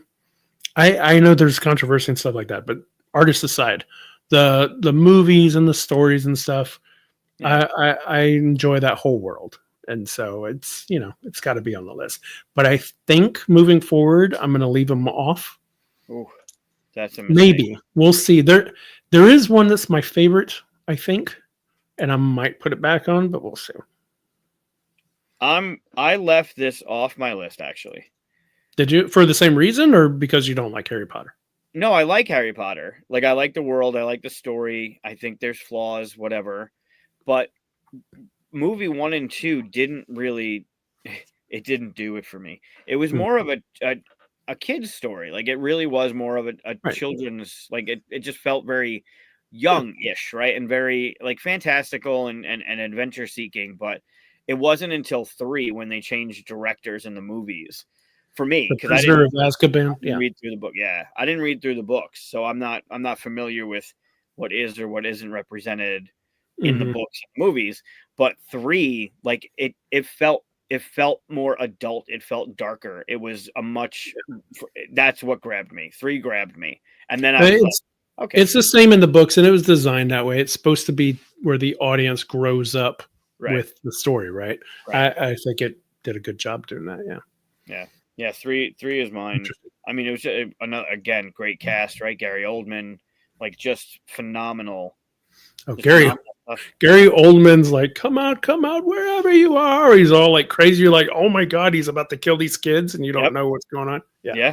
I know there's controversy and stuff like that, but artists aside, the movies and the stories and stuff, I enjoy that whole world. And so it's got to be on the list. But I think moving forward, I'm going to leave them off. Oh, that's a mistake. Maybe we'll see. There is one that's my favorite, I think, and I might put it back on, but we'll see. I left this off my list, actually. Did you, for the same reason, or because you don't like Harry Potter? No, I like Harry Potter. Like, I like the world. I like the story. I think there's flaws, whatever. But movie 1 and 2 didn't really, it didn't do it for me. It was more of a kid's story. Like, it really was more of a children's, like, it just felt very young-ish, right? And very, like, fantastical and adventure seeking. But it wasn't until 3 when they changed directors in the movies for me, because I didn't read through the book. Yeah, I didn't read through the books, so I'm not familiar with what is or what isn't represented in the books and movies. But 3, like, it felt more adult. It felt darker. It was that's what grabbed me. 3 grabbed me, and then I was like, okay, it's the same in the books, and it was designed that way. It's supposed to be where the audience grows up with the story, right? I think it did a good job doing that. Yeah. 3 is mine. I mean, it was another, again, great cast, right? Gary Oldman, like, just phenomenal. Oh, Gary Oldman's like, come out, wherever you are. He's all like crazy. You're like, oh my God, he's about to kill these kids, and you don't know what's going on. Yeah.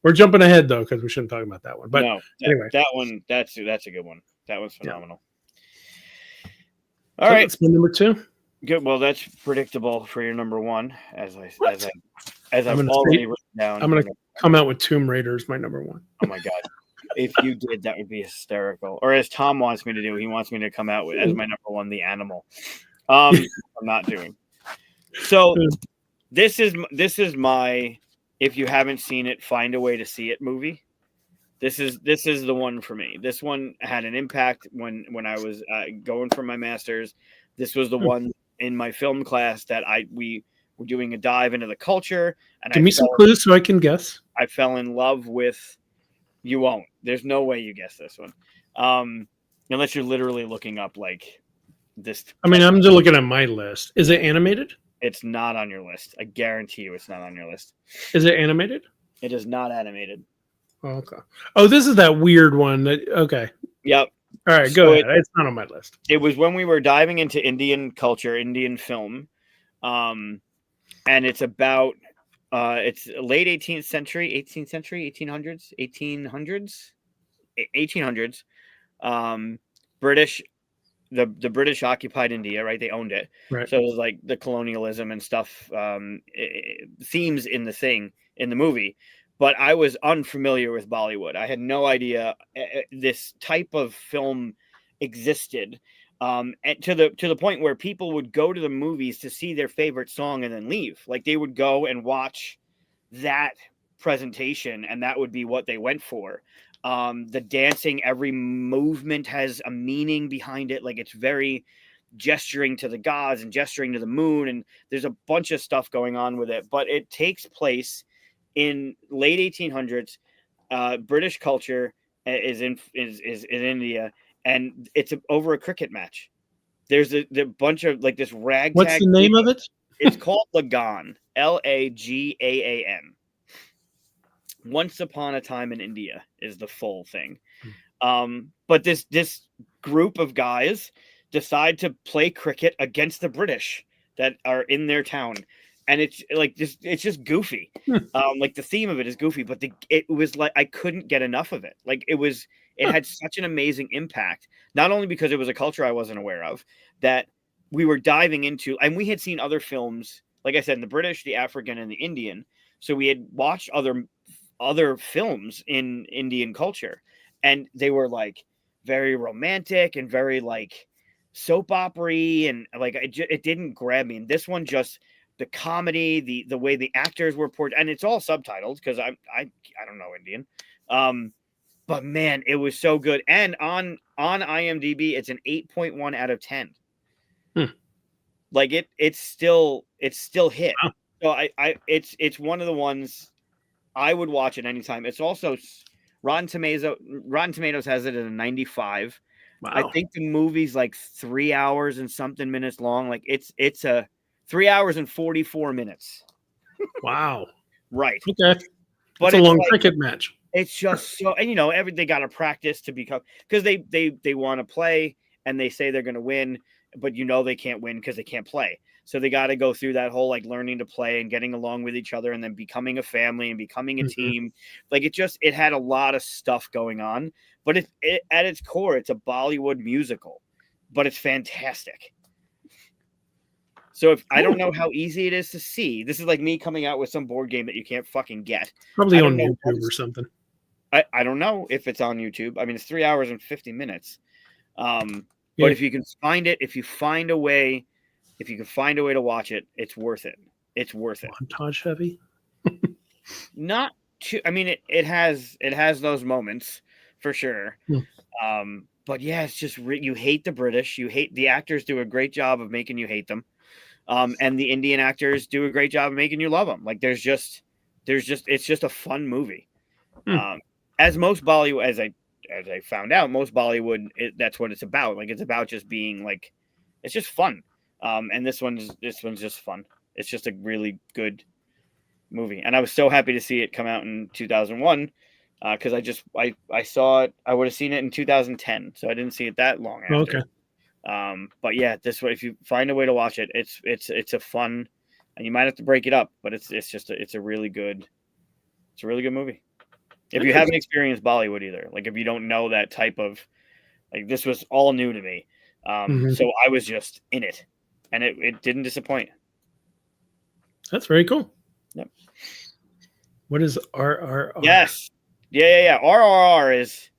We're jumping ahead though, because we shouldn't talk about that one. But no, anyway, that one, that's a good one. That was phenomenal. All right, that's my number 2. Good. Well, that's predictable for your number 1, as I've already written down. I'm going to come out with Tomb Raider as my number 1. Oh my God. If you did, that would be hysterical. Or as Tom wants me to do, he wants me to come out with as my number 1, The Animal. I'm not doing. So this is my, if you haven't seen it, find a way to see it movie. This is the one for me. This one had an impact when I was going for my master's. This was the one in my film class that we were doing a dive into the culture. And Give me some clues so I can guess. I fell in love with. You won't. There's no way you guess this one, unless you're literally looking up like this. I mean, I'm just looking at my list. Is it animated? It's not on your list. I guarantee you, it's not on your list. Is it animated? It is not animated. Okay. Oh, this is that weird one. Okay. Yep. All right, go ahead. It's not on my list. It was when we were diving into Indian culture, Indian film, and it's about it's late 18th century, 1800s. British, the British occupied India, right? They owned it, right? So it was like the colonialism and stuff, themes in the movie. But I was unfamiliar with Bollywood. I had no idea this type of film existed, and to the point where people would go to the movies to see their favorite song and then leave. Like they would go and watch that presentation, and that would be what they went for. The dancing, every movement has a meaning behind it. Like it's very gesturing to the gods and gesturing to the moon, and there's a bunch of stuff going on with it. But it takes place in late 1800s. British culture is in India, and it's over a cricket match. There's the bunch of like this ragtag. What's the name of it? It's called Lagan. Lagaan. Once Upon a Time in India is the full thing. But this group of guys decide to play cricket against the British that are in their town. And it's like it's just goofy. Like the theme of it is goofy, but it was like I couldn't get enough of it. Like it had such an amazing impact, not only because it was a culture I wasn't aware of, that we were diving into, and we had seen other films, like I said, in the British, the African, and the Indian. So we had watched other films in Indian culture, and they were like very romantic and very like soap opera-y, and like it didn't grab me. And this one, just the comedy, the way the actors were portrayed, and it's all subtitled because I don't know Indian, but man, it was so good. And on IMDb, it's an 8.1 out of 10. Like it's still hit. Wow. So it's one of the ones I would watch at any time. It's also Rotten Tomatoes has it at a 95. Wow. I think the movie's like 3 hours and something minutes long. Like it's a 3 hours and 44 minutes. Wow. Right. Okay. But it's a long cricket match. It's just so, and they got to practice to become, because they want to play and they say they're going to win, but they can't win because they can't play. So they got to go through that whole like learning to play and getting along with each other, and then becoming a family and becoming a team. Like it had a lot of stuff going on, but it at its core, it's a Bollywood musical, but it's fantastic. So I don't know how easy it is to see. This is like me coming out with some board game that you can't fucking get. Probably on YouTube or something. I don't know if it's on YouTube. I mean, it's 3 hours and 50 minutes. But if you can find it, if you can find a way to watch it, it's worth it. It's worth it. Montage heavy? Not too. I mean, it has those moments for sure. But yeah, it's just you hate the British. You hate the actors. Do a great job of making you hate them. And the Indian actors do a great job of making you love them. Like it's just a fun movie. As most Bollywood, as I found out, most Bollywood, that's what it's about. Like it's about just being like, it's just fun. And this one's just fun. It's just a really good movie, and I was so happy to see it come out in 2001 because I saw it. I would have seen it in 2010, so I didn't see it that long after. Okay. But yeah, this way, if you find a way to watch it, it's a fun, and you might have to break it up, but it's a really good movie. If you haven't experienced Bollywood either, like if you don't know that type of, like this was all new to me, so I was just in it, and it didn't disappoint. That's very cool. Yep. What is RRR? Yes. Yeah. RRR is,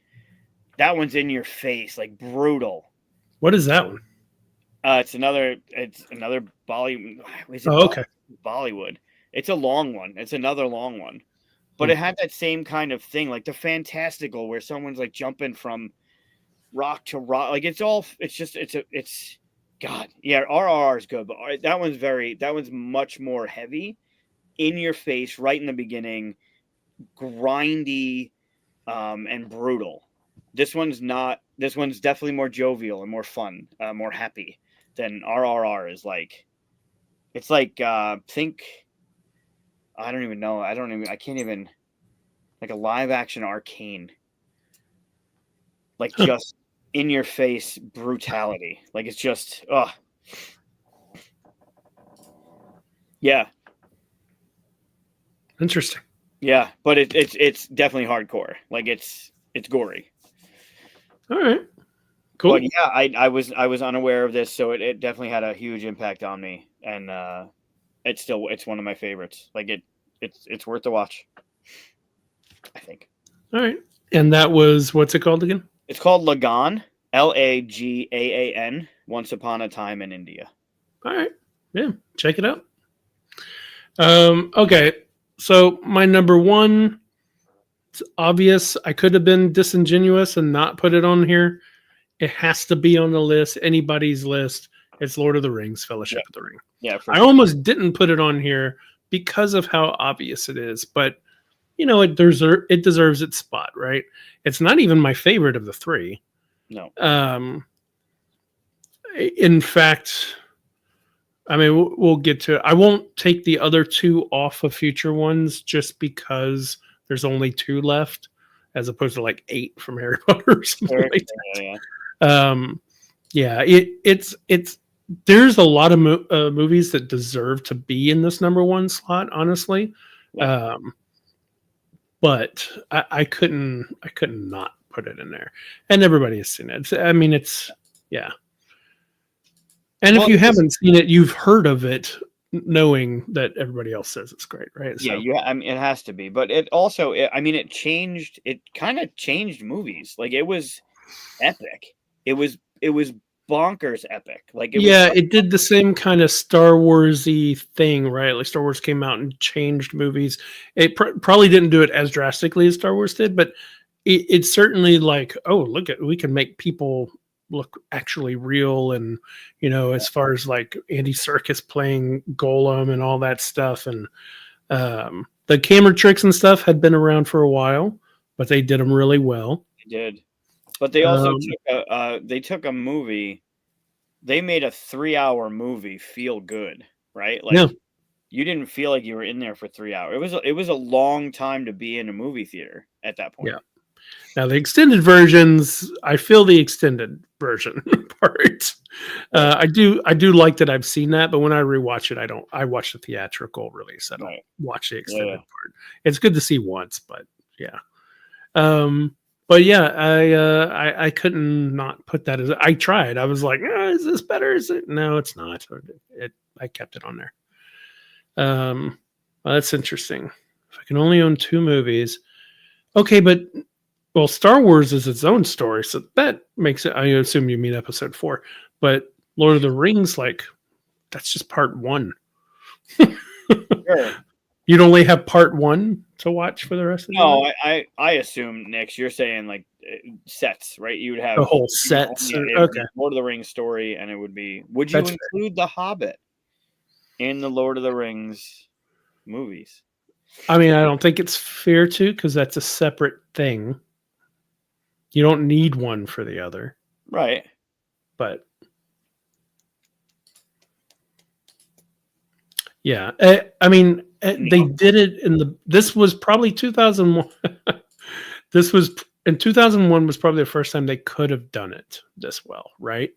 that one's in your face, like brutal. What is that one? It's another Bollywood. Okay. Bollywood. It's a long one. It's another long one. but it had that same kind of thing, like the fantastical, where someone's like jumping from rock to rock. Like it's God, yeah. RRR is good, but that one's much more heavy, in your face, right in the beginning, grindy, and brutal. This one's not. This one's definitely more jovial and more fun, more happy than RRR is. Like, it's like think. I don't even know. I can't even. Like a live action Arcane. Like just in your face brutality. Like it's just yeah. Interesting. Yeah, but it's definitely hardcore. Like it's gory. All right. Cool. But yeah, I was unaware of this, so it definitely had a huge impact on me, and it's one of my favorites. Like it's worth the watch, I think. All right. And that was, what's it called again? It's called Lagaan, Lagaan, Once Upon a Time in India. All right. Yeah, check it out. Okay. So my number one, it's obvious. I could have been disingenuous and not put it on here. It has to be on the list, anybody's list. It's Lord of the Rings, Fellowship of the Ring. Yeah, I almost didn't put it on here because of how obvious it is, but it deserves its spot, right? It's not even my favorite of the three. No. In fact, I mean, we'll get to it. I won't take the other two off of future ones just because there's only two left, as opposed to like 8 from Harry Potter or something like that. It's there's a lot of movies that deserve to be in this number one slot, honestly. Yeah. But I couldn't not put it in there, and everybody has seen it. I mean, yeah. And if you haven't seen it, you've heard of it, knowing that everybody else says it's great, right? So. Yeah, I mean, it has to be, but it also, it kind of changed movies. Like it was epic. It was bonkers epic. Like it did the same kind of Star Wars-y thing, right? Like Star Wars came out and changed movies. It probably didn't do it as drastically as Star Wars did, but it's certainly like, oh, look we can make people look actually real, and as far as like Andy Serkis playing Golem and all that stuff, and the camera tricks and stuff had been around for a while, but they did them really well. They did. But they also took a movie. They made a 3-hour movie feel good, right? Like you didn't feel like you were in there for 3 hours. It was a long time to be in a movie theater at that point. Yeah. Now the extended versions, I feel the extended version part. I do like that I've seen that, but when I rewatch it, I watch the theatrical release. I don't watch the extended part. It's good to see once, but yeah. But yeah, I couldn't not put that as. I tried. I was like, is this better? Is it? No, it's not. I kept it on there. Well, that's interesting. If I can only own 2 movies, okay. But Star Wars is its own story, so that makes it. I assume you mean Episode 4, but Lord of the Rings, like that's just part 1. Sure. You'd only have part 1 to watch for the rest of the No, I assume, Nick, you're saying like sets, right? You would have the whole sets. Okay. Lord of the Rings story, and it would be. Would you include The Hobbit in the Lord of the Rings movies? I mean, I don't think it's fair to, because that's a separate thing. You don't need one for the other. Right. But yeah, I mean, they did it this was probably 2001. This was in 2001 was probably the first time they could have done it this well, right?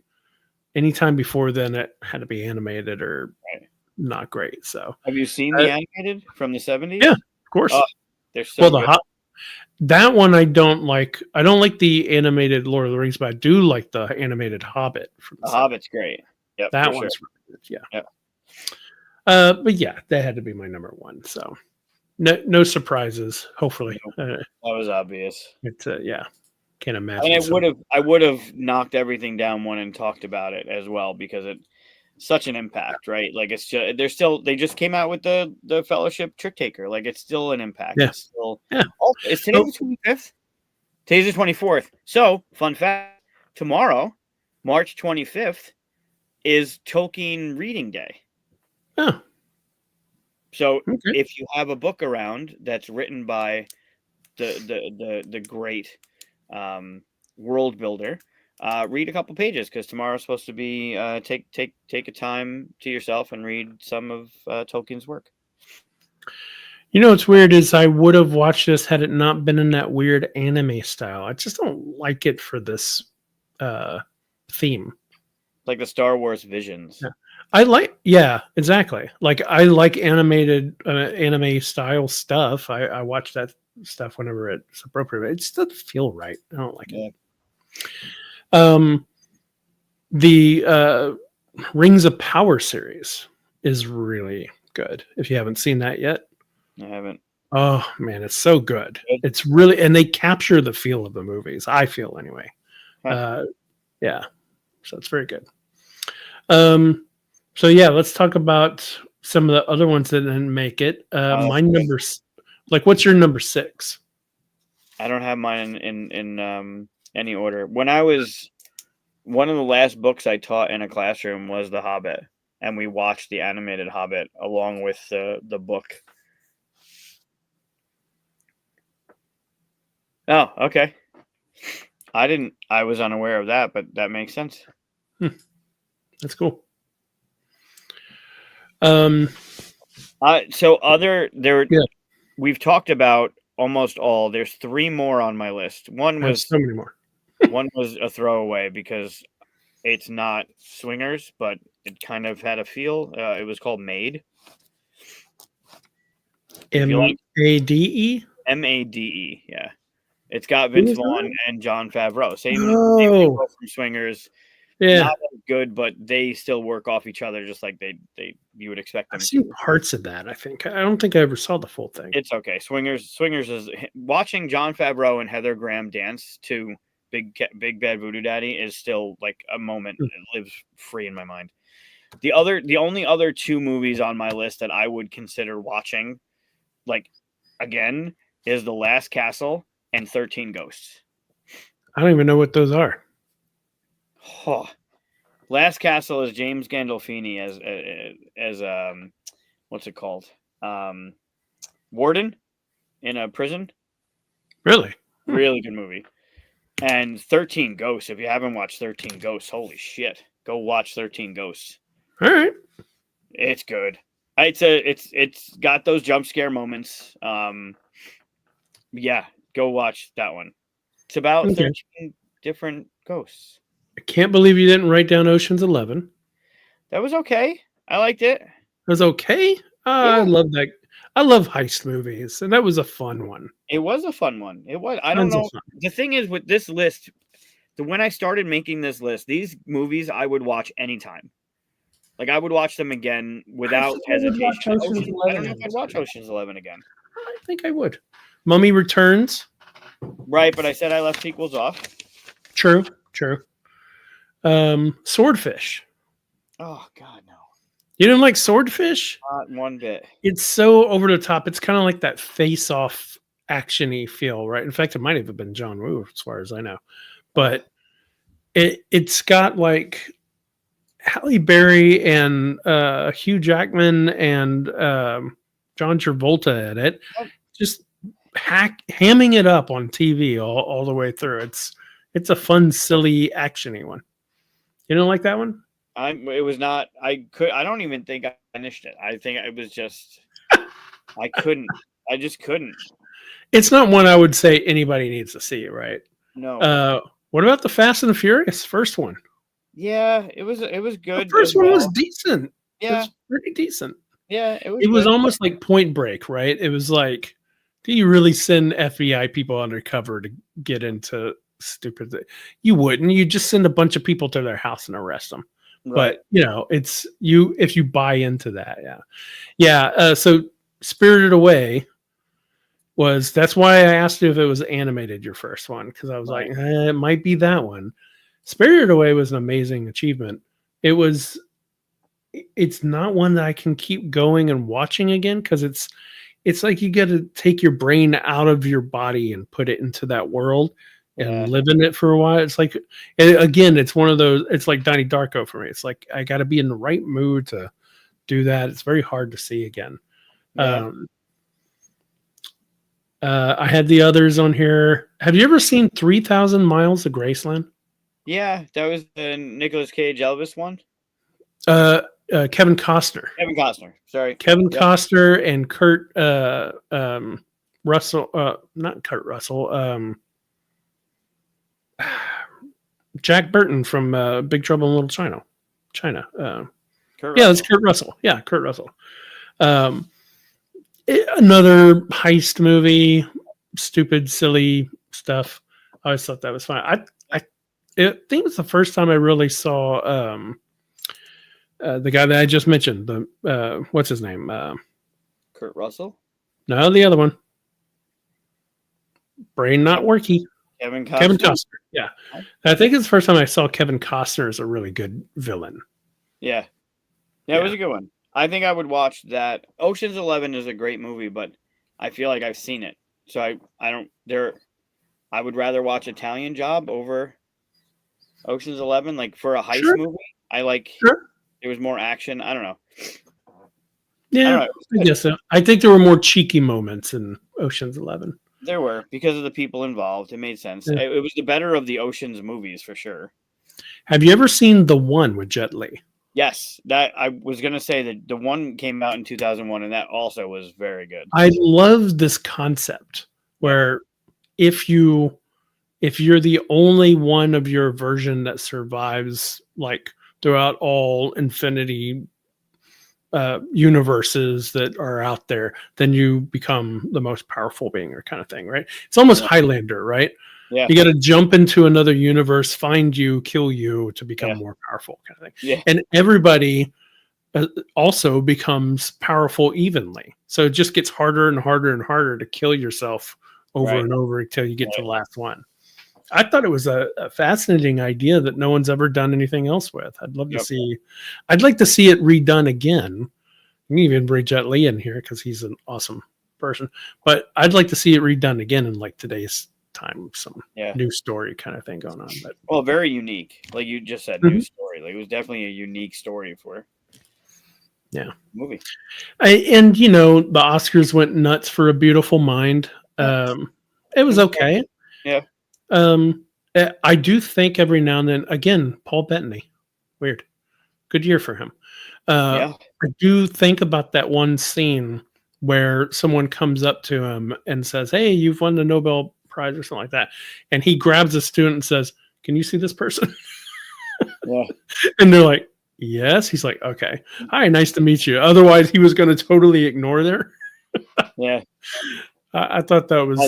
Anytime before then, it had to be animated or not great. So, have you seen the animated from the 70s? Yeah, of course. They're so good. That one I don't like. I don't like the animated Lord of the Rings, but I do like the animated Hobbit. The Hobbit's great. Yep, that one's really good. Yeah. Yep. But yeah, that had to be my number 1. So no surprises. Hopefully, that was obvious. It's can't imagine. And I would have knocked everything down one and talked about it as well, because such an impact, right? Like it's just they just came out with the Fellowship Trick Taker. Like it's still an impact. Yeah. It's still Yeah. Is today the 25th? Today's the 24th. So fun fact: tomorrow, March 25th, is Tolkien Reading Day. Oh. So if you have a book around that's written by the great world builder, read a couple pages, because tomorrow's supposed to be take a time to yourself and read some of Tolkien's work. You know what's weird is I would have watched this had it not been in that weird anime style. I just don't like it for this theme. Like the Star Wars Visions. Yeah, exactly. Like I like animated anime style stuff. I watch that stuff whenever it's appropriate. It just doesn't feel right. I don't like it. The Rings of Power series is really good. If you haven't seen that yet. I haven't. Oh man, it's so good. It's really, and they capture the feel of the movies. I feel anyway. Yeah, so it's very good. So yeah, let's talk about some of the other ones that didn't make it. My numbers, like, what's your number 6? I don't have mine in any order. When I was, one of the last books I taught in a classroom was The Hobbit, and we watched the animated Hobbit along with the book. Oh, okay. I was unaware of that, but that makes sense. That's cool. We've talked about almost all. There's 3 more on my list. One was so many more. One was a throwaway because it's not Swingers, but it kind of had a feel. It was called Made. M-A-D-E? M-A-D-E, yeah. It's got Vince Vaughn and Jon Favreau. Same people from Swingers. Yeah. Not as good, but they still work off each other just like you would expect them I've seen parts of that, I think. I don't think I ever saw the full thing. It's okay. Swingers is watching Jon Favreau and Heather Graham dance to Big Bad Voodoo Daddy is still like a moment that lives free in my mind. The only other 2 movies on my list that I would consider watching, like, again, is The Last Castle and 13 Ghosts. I don't even know what those are. Oh. Last Castle is James Gandolfini as what's it called? Warden in a prison. Really? Really good movie. And 13 Ghosts. If you haven't watched 13 Ghosts, holy shit, go watch 13 Ghosts. All right. It's good. It's got those jump scare moments. Yeah, go watch that one. It's about 13 different ghosts. I can't believe you didn't write down Ocean's 11. That was okay. I liked it. It was okay? Yeah. I love that. I love heist movies, and that was a fun one. It was a fun one. It was. I don't know. The thing is with this list, when I started making this list, these movies I would watch anytime. Like, I would watch them again without hesitation. I don't know if I'd watch Ocean's 11 again. I think I would. Mummy Returns. Right, but I said I left sequels off. True. Swordfish. Oh, God, no. You didn't like Swordfish? Not one bit. It's so over the top. It's kind of like that face-off action-y feel, right? In fact, it might have been John Woo, as far as I know. But it's got like Halle Berry and Hugh Jackman and John Travolta in it. Just hamming it up on TV all the way through. It's a fun, silly, action-y one. You don't like that one? It was not. I don't even think I finished it. I think it was just. I couldn't. I just couldn't. It's not one I would say anybody needs to see, right? No. What about the Fast and the Furious first one? Yeah, it was good. The first one was decent. Yeah, it was pretty decent. Yeah, it was almost like Point Break, right? It was like, do you really send FBI people undercover to get into stupid? You wouldn't. You just send a bunch of people to their house and arrest them. Right. But it's if you buy into that, yeah. So Spirited Away that's why I asked you if it was animated, your first one, because I was like, it might be that one. Spirited Away was an amazing achievement. It was it's not one that I can keep going and watching again because it's like you got to take your brain out of your body and put it into that world and live in it for a while. It's like, again, it's one of those. It's like Donnie Darko for me. It's like I got to be in the right mood to do that. It's very hard to see again. Yeah. I had the others on here. Have you ever seen 3,000 Miles of Graceland? Yeah, that was the Nicolas Cage Elvis one. Kevin Costner. Kevin Costner. Sorry. Kevin Costner and Kurt Russell. Not Kurt Russell. Jack Burton from Big Trouble in Little China. That's Kurt Russell. Yeah, Kurt Russell. Another heist movie, stupid, silly stuff. I always thought that was fun. I think it was the first time I really saw the guy that I just mentioned. The what's his name? Kurt Russell? No, the other one. Brain not working. Kevin Costner. Kevin Costner. Yeah, I think it's the first time I saw Kevin Costner as a really good villain. Yeah, it was a good one. I think I would watch that. Ocean's 11 is a great movie, but I feel like I've seen it, so I don't. I would rather watch Italian Job over Ocean's 11. Like for a heist movie, I like. Sure. It was more action. I don't know. Yeah, I guess so. I think there were more cheeky moments in Ocean's 11. There were, because of the people involved. It made sense. Yeah. It was the better of the Ocean's movies for sure. Have you ever seen The One with Jet Li? Yes, that I was going to say that The One came out in 2001, and that also was very good. I love this concept where if you're the only one of your version that survives, like throughout all infinity universes that are out there, then you become the most powerful being, or kind of thing, right? It's almost Highlander, right? Yeah. You got to jump into another universe, find you, kill you to become more powerful, kind of thing. Yeah. And everybody also becomes powerful evenly. So it just gets harder and harder and harder to kill yourself over and over until you get to the last one. I thought it was a fascinating idea that no one's ever done anything else with. I'd love to see. I'd like to see it redone again. You can even bring Jet Li in here because he's an awesome person. But I'd like to see it redone again in like today's time, some new story kind of thing going on. But very unique, like you just said, new story. Like it was definitely a unique story for movie. And the Oscars went nuts for A Beautiful Mind. It was okay. Yeah. I do think every now and then, again, Paul Bettany, weird, good year for him. I do think about that one scene where someone comes up to him and says, "Hey, you've won the Nobel Prize," or something like that, and he grabs a student and says, "Can you see this person?" And they're like, "Yes." He's like, "Okay, hi, nice to meet you." Otherwise, he was going to totally ignore there. I thought that was. I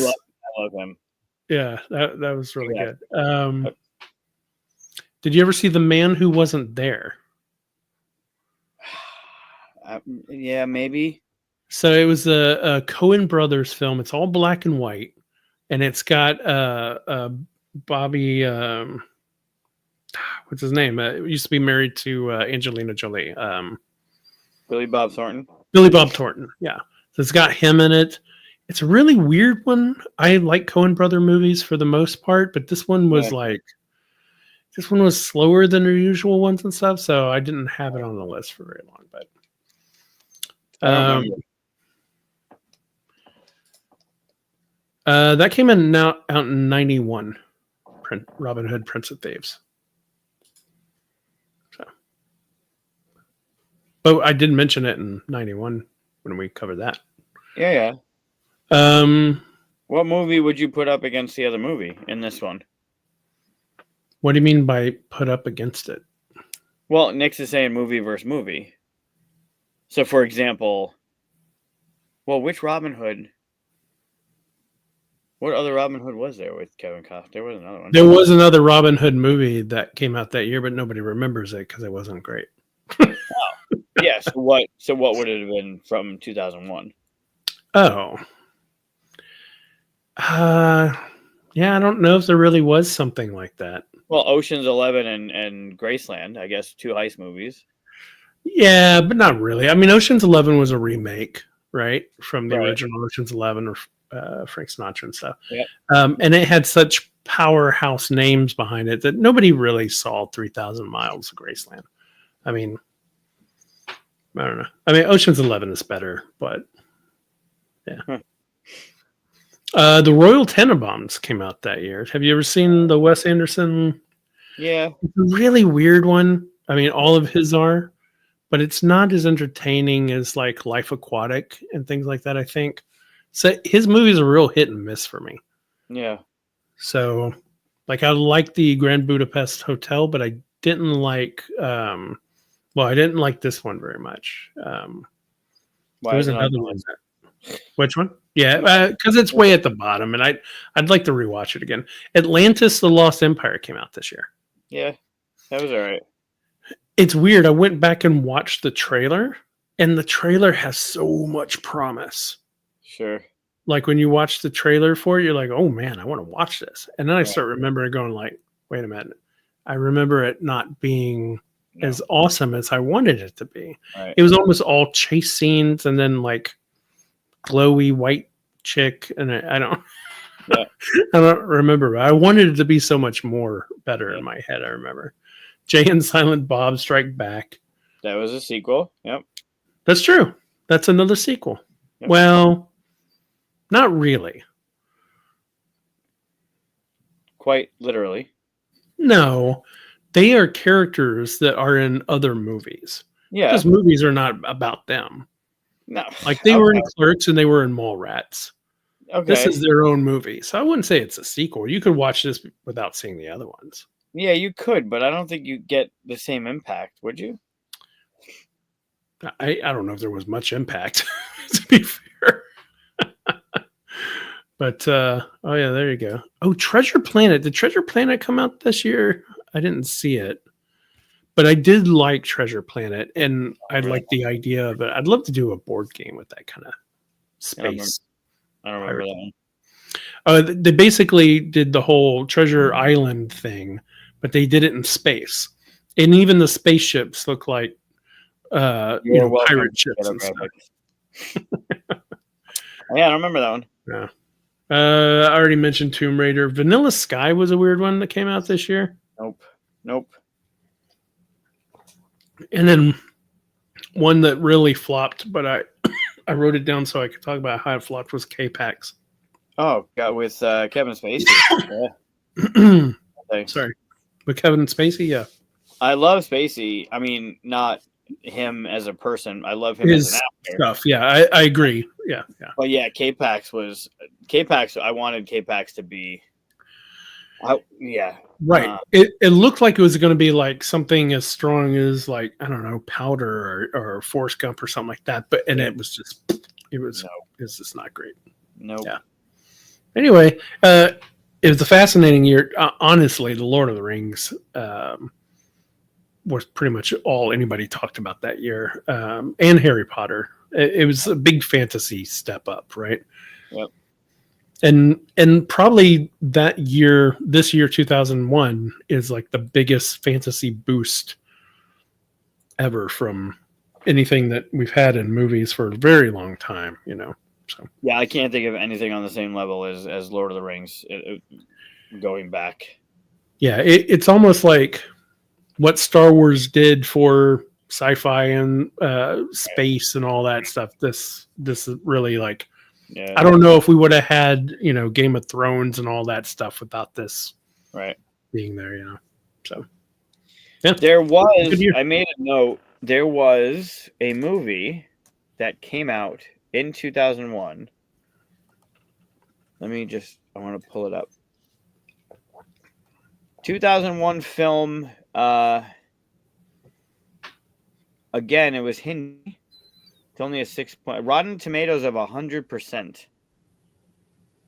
love him. Yeah, that was really good. Did you ever see The Man Who Wasn't There? Yeah, maybe. So it was a Coen Brothers film. It's all black and white, and it's got Bobby. What's his name? It used to be married to Angelina Jolie. Billy Bob Thornton. Billy Bob Thornton. Yeah. So it's got him in it. It's a really weird one. I like Coen Brother movies for the most part, but this one was this one was slower than their usual ones and stuff, so I didn't have it on the list for very long. But that came out in 91. Robin Hood, Prince of Thieves. So, but I did mention it in 91 when we covered that. Yeah. What movie would you put up against the other movie in this one? What do you mean by put up against it? Well, Nick's is saying movie versus movie. So, for example, which Robin Hood? What other Robin Hood was there with Kevin Costner? There was another one. There was another Robin Hood movie that came out that year, but nobody remembers it because it wasn't great. Yeah. So what would it have been from 2001? Oh. Yeah, I don't know if there really was something like that. Well, Ocean's 11 and Graceland, I guess, two heist movies. Yeah, but not really. I mean, Ocean's 11 was a remake, right, from the Right. original Ocean's 11 or Frank Sinatra and stuff. Yeah. And it had such powerhouse names behind it that nobody really saw 3,000 Miles of Graceland. I mean, I don't know. I mean, Ocean's 11 is better, but yeah. The Royal Tenenbaums came out that year. Have you ever seen the Wes Anderson? Yeah. It's a really weird one. I mean, all of his are, but it's not as entertaining as like Life Aquatic and things like that, I think. So his movies are real hit and miss for me. Yeah. So like I like the Grand Budapest Hotel, but I didn't like I didn't like this one very much. Why There was is it on another the one. list? Which one? Yeah, because it's way at the bottom, and I'd like to rewatch it again. Atlantis: The Lost Empire came out this year. Yeah, that was all right. It's weird. I went back and watched the trailer, and the trailer has so much promise. Sure. Like when you watch the trailer for it, you're like, "Oh man, I want to watch this." And then I Right. start remembering going like, "Wait a minute." I remember it not being No. as awesome as I wanted it to be. Right. It was almost all chase scenes and then like glowy white chick, and I don't Yeah. I don't remember. I wanted it to be so much more better in my head. I remember Jay and Silent Bob Strike Back. That was a sequel. Yep. That's true. That's another sequel. Yep. Well, not really. Quite literally. No, they are characters that are in other movies. Yeah. Those movies are not about them. No. Like they were in Clerks and they were in Mallrats. Okay. This is their own movie. So I wouldn't say it's a sequel. You could watch this without seeing the other ones. Yeah, you could, but I don't think you get the same impact, would you? I don't know if there was much impact, to be fair. But oh yeah, there you go. Oh, Treasure Planet. Did Treasure Planet come out this year? I didn't see it. But I did like Treasure Planet, and I like the idea of it. I'd love to do a board game with that kind of space. I don't remember that one. They basically did the whole Treasure Island thing, but they did it in space, and even the spaceships look like pirate ships and stuff. Yeah, I don't remember that one. Yeah. I already mentioned Tomb Raider. Vanilla Sky was a weird one that came out this year. Nope. And then one that really flopped, but I wrote it down so I could talk about how it flopped was K-Pax. Oh, God, with Kevin Spacey. Yeah. Sorry. With Kevin Spacey, yeah. I love Spacey. I mean, not him as a person. I love him as an actor. Stuff. Yeah, I agree. Yeah. But yeah, K-Pax. I wanted K-Pax to be. Yeah. Right. It looked like it was going to be like something as strong as like, I don't know, Powder or Forrest Gump or something like that. It was just not great. Nope. Yeah. Anyway, it was a fascinating year. Honestly, The Lord of the Rings was pretty much all anybody talked about that year, and Harry Potter. It was a big fantasy step up, right? Yep. And probably that year, this year, 2001, is like the biggest fantasy boost ever from anything that we've had in movies for a very long time, you know. So yeah, I can't think of anything on the same level as Lord of the Rings going back. Yeah, it's almost like what Star Wars did for sci-fi and space and all that stuff. This is really like, yeah. I don't know if we would have had, Game of Thrones and all that stuff without this being there, So yeah. I made a note, there was a movie that came out in 2001. I want to pull it up. 2001 film. Again, it was Hindi. It's only a 6 point. Rotten Tomatoes of 100%,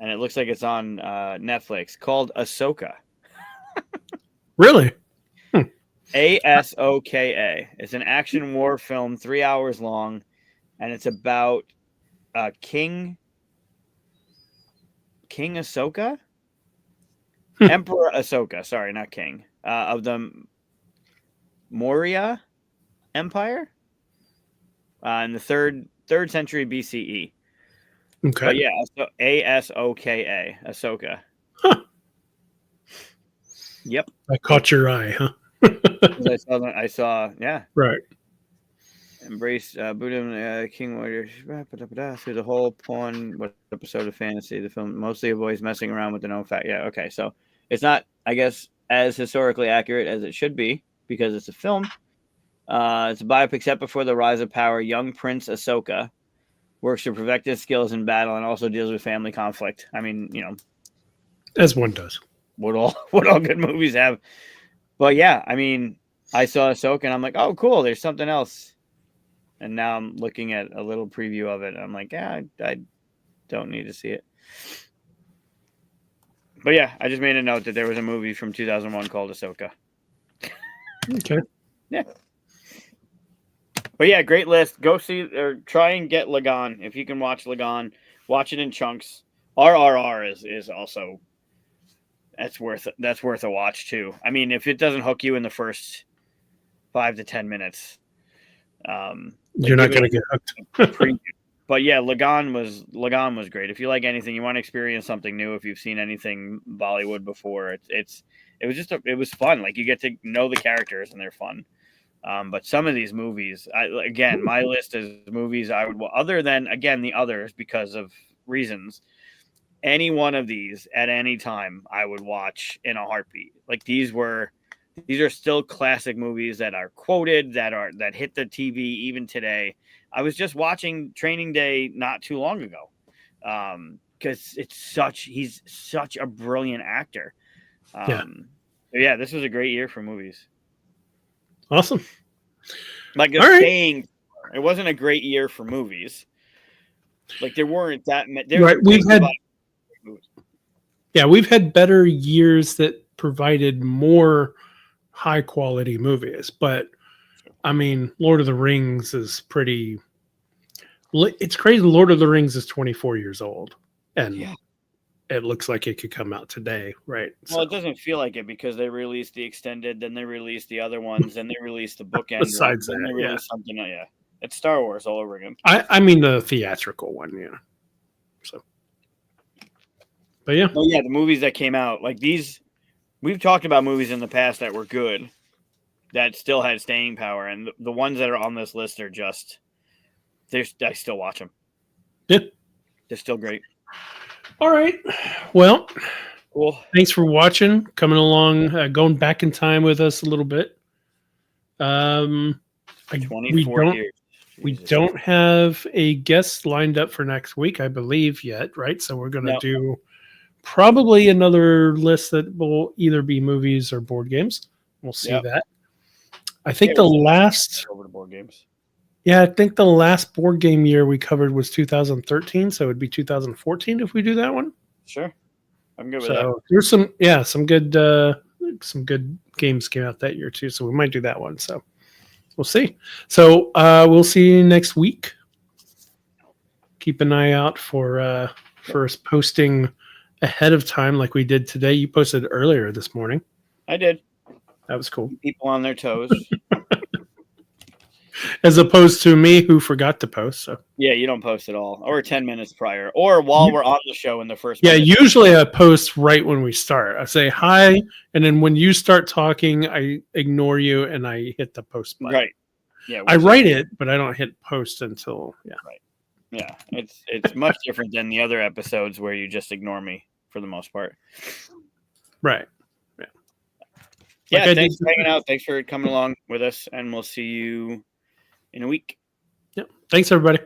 and it looks like it's on Netflix. Called Ahsoka. Really? Asoka. It's an action war film, 3 hours long, and it's about King Ahsoka, Emperor Ahsoka. Sorry, not King. Of the Maurya Empire. in the third century BCE. Okay. But yeah, so Asoka, Ahsoka. Huh. Yep. I caught your eye, huh? I saw, yeah. Right. Embrace Buddhism, King Warrior through the whole porn episode of fantasy. The film mostly avoids messing around with the known fact. Yeah, okay. So it's not, I guess, as historically accurate as it should be because it's a film. It's a biopic set before the rise of power. Young Prince Ahsoka works to perfect his skills in battle and also deals with family conflict. I mean, you know, as one does. What all good movies have. But yeah, I mean, I saw Ahsoka and I'm like, oh, cool. There's something else. And now I'm looking at a little preview of it. And I'm like, yeah, I don't need to see it. But yeah, I just made a note that there was a movie from 2001 called Ahsoka. Okay. Yeah. But yeah, great list. Go see or try and get Lagan. If you can watch Lagan, watch it in chunks. RRR is also that's worth a watch too. I mean, if it doesn't hook you in the first 5 to 10 minutes, you're not going to get hooked. But yeah, Lagan was great. If you like anything, you want to experience something new. If you've seen anything Bollywood before, it was fun. Like you get to know the characters and they're fun. But some of these movies, my list is movies I would, other than again the others because of reasons. Any one of these at any time I would watch in a heartbeat. Like these are still classic movies that are quoted, that hit the TV even today. I was just watching Training Day not too long ago because he's such a brilliant actor. Yeah, this was a great year for movies. Awesome. Like saying, it wasn't a great year for movies. Like there weren't that many. Right, we've had better years that provided more high quality movies, but I mean, Lord of the Rings is pretty. It's crazy. Lord of the Rings is 24 years old, and it looks like it could come out today, right? Well, it doesn't feel like it because they released the extended, then they released the other ones, then they released the bookend. Besides then that, they released something. Yeah, it's Star Wars all over again. I mean the theatrical one, yeah. So, but yeah, the movies that came out like these, we've talked about movies in the past that were good, that still had staying power, and the ones that are on this list are just, I still watch them. Yeah, they're still great. All right. Well, cool. Thanks for watching, coming along, going back in time with us a little bit. 24 years. We don't have a guest lined up for next week, I believe, yet, right? So we're going to do probably another list that will either be movies or board games. We'll see that. I think the last over to board games. Yeah, I think the last board game year we covered was 2013, so it would be 2014 if we do that one. Sure, I'm good with that. There's some good games came out that year too, so we might do that one. So we'll see. So we'll see you next week. Keep an eye out for us posting ahead of time, like we did today. You posted earlier this morning. I did. That was cool. People on their toes. As opposed to me who forgot to post. So yeah, you don't post at all, or 10 minutes prior, or while we're on the show in the first. Yeah, usually I post right when we start. I say hi, and then when you start talking, I ignore you and I hit the post button. Right. Yeah. I write it, but I don't hit post until Right. Yeah, it's much different than the other episodes where you just ignore me for the most part. Right. Yeah. Yeah. Thanks for hanging out. Thanks for coming along with us, and we'll see you in a week. Yep. Thanks, everybody.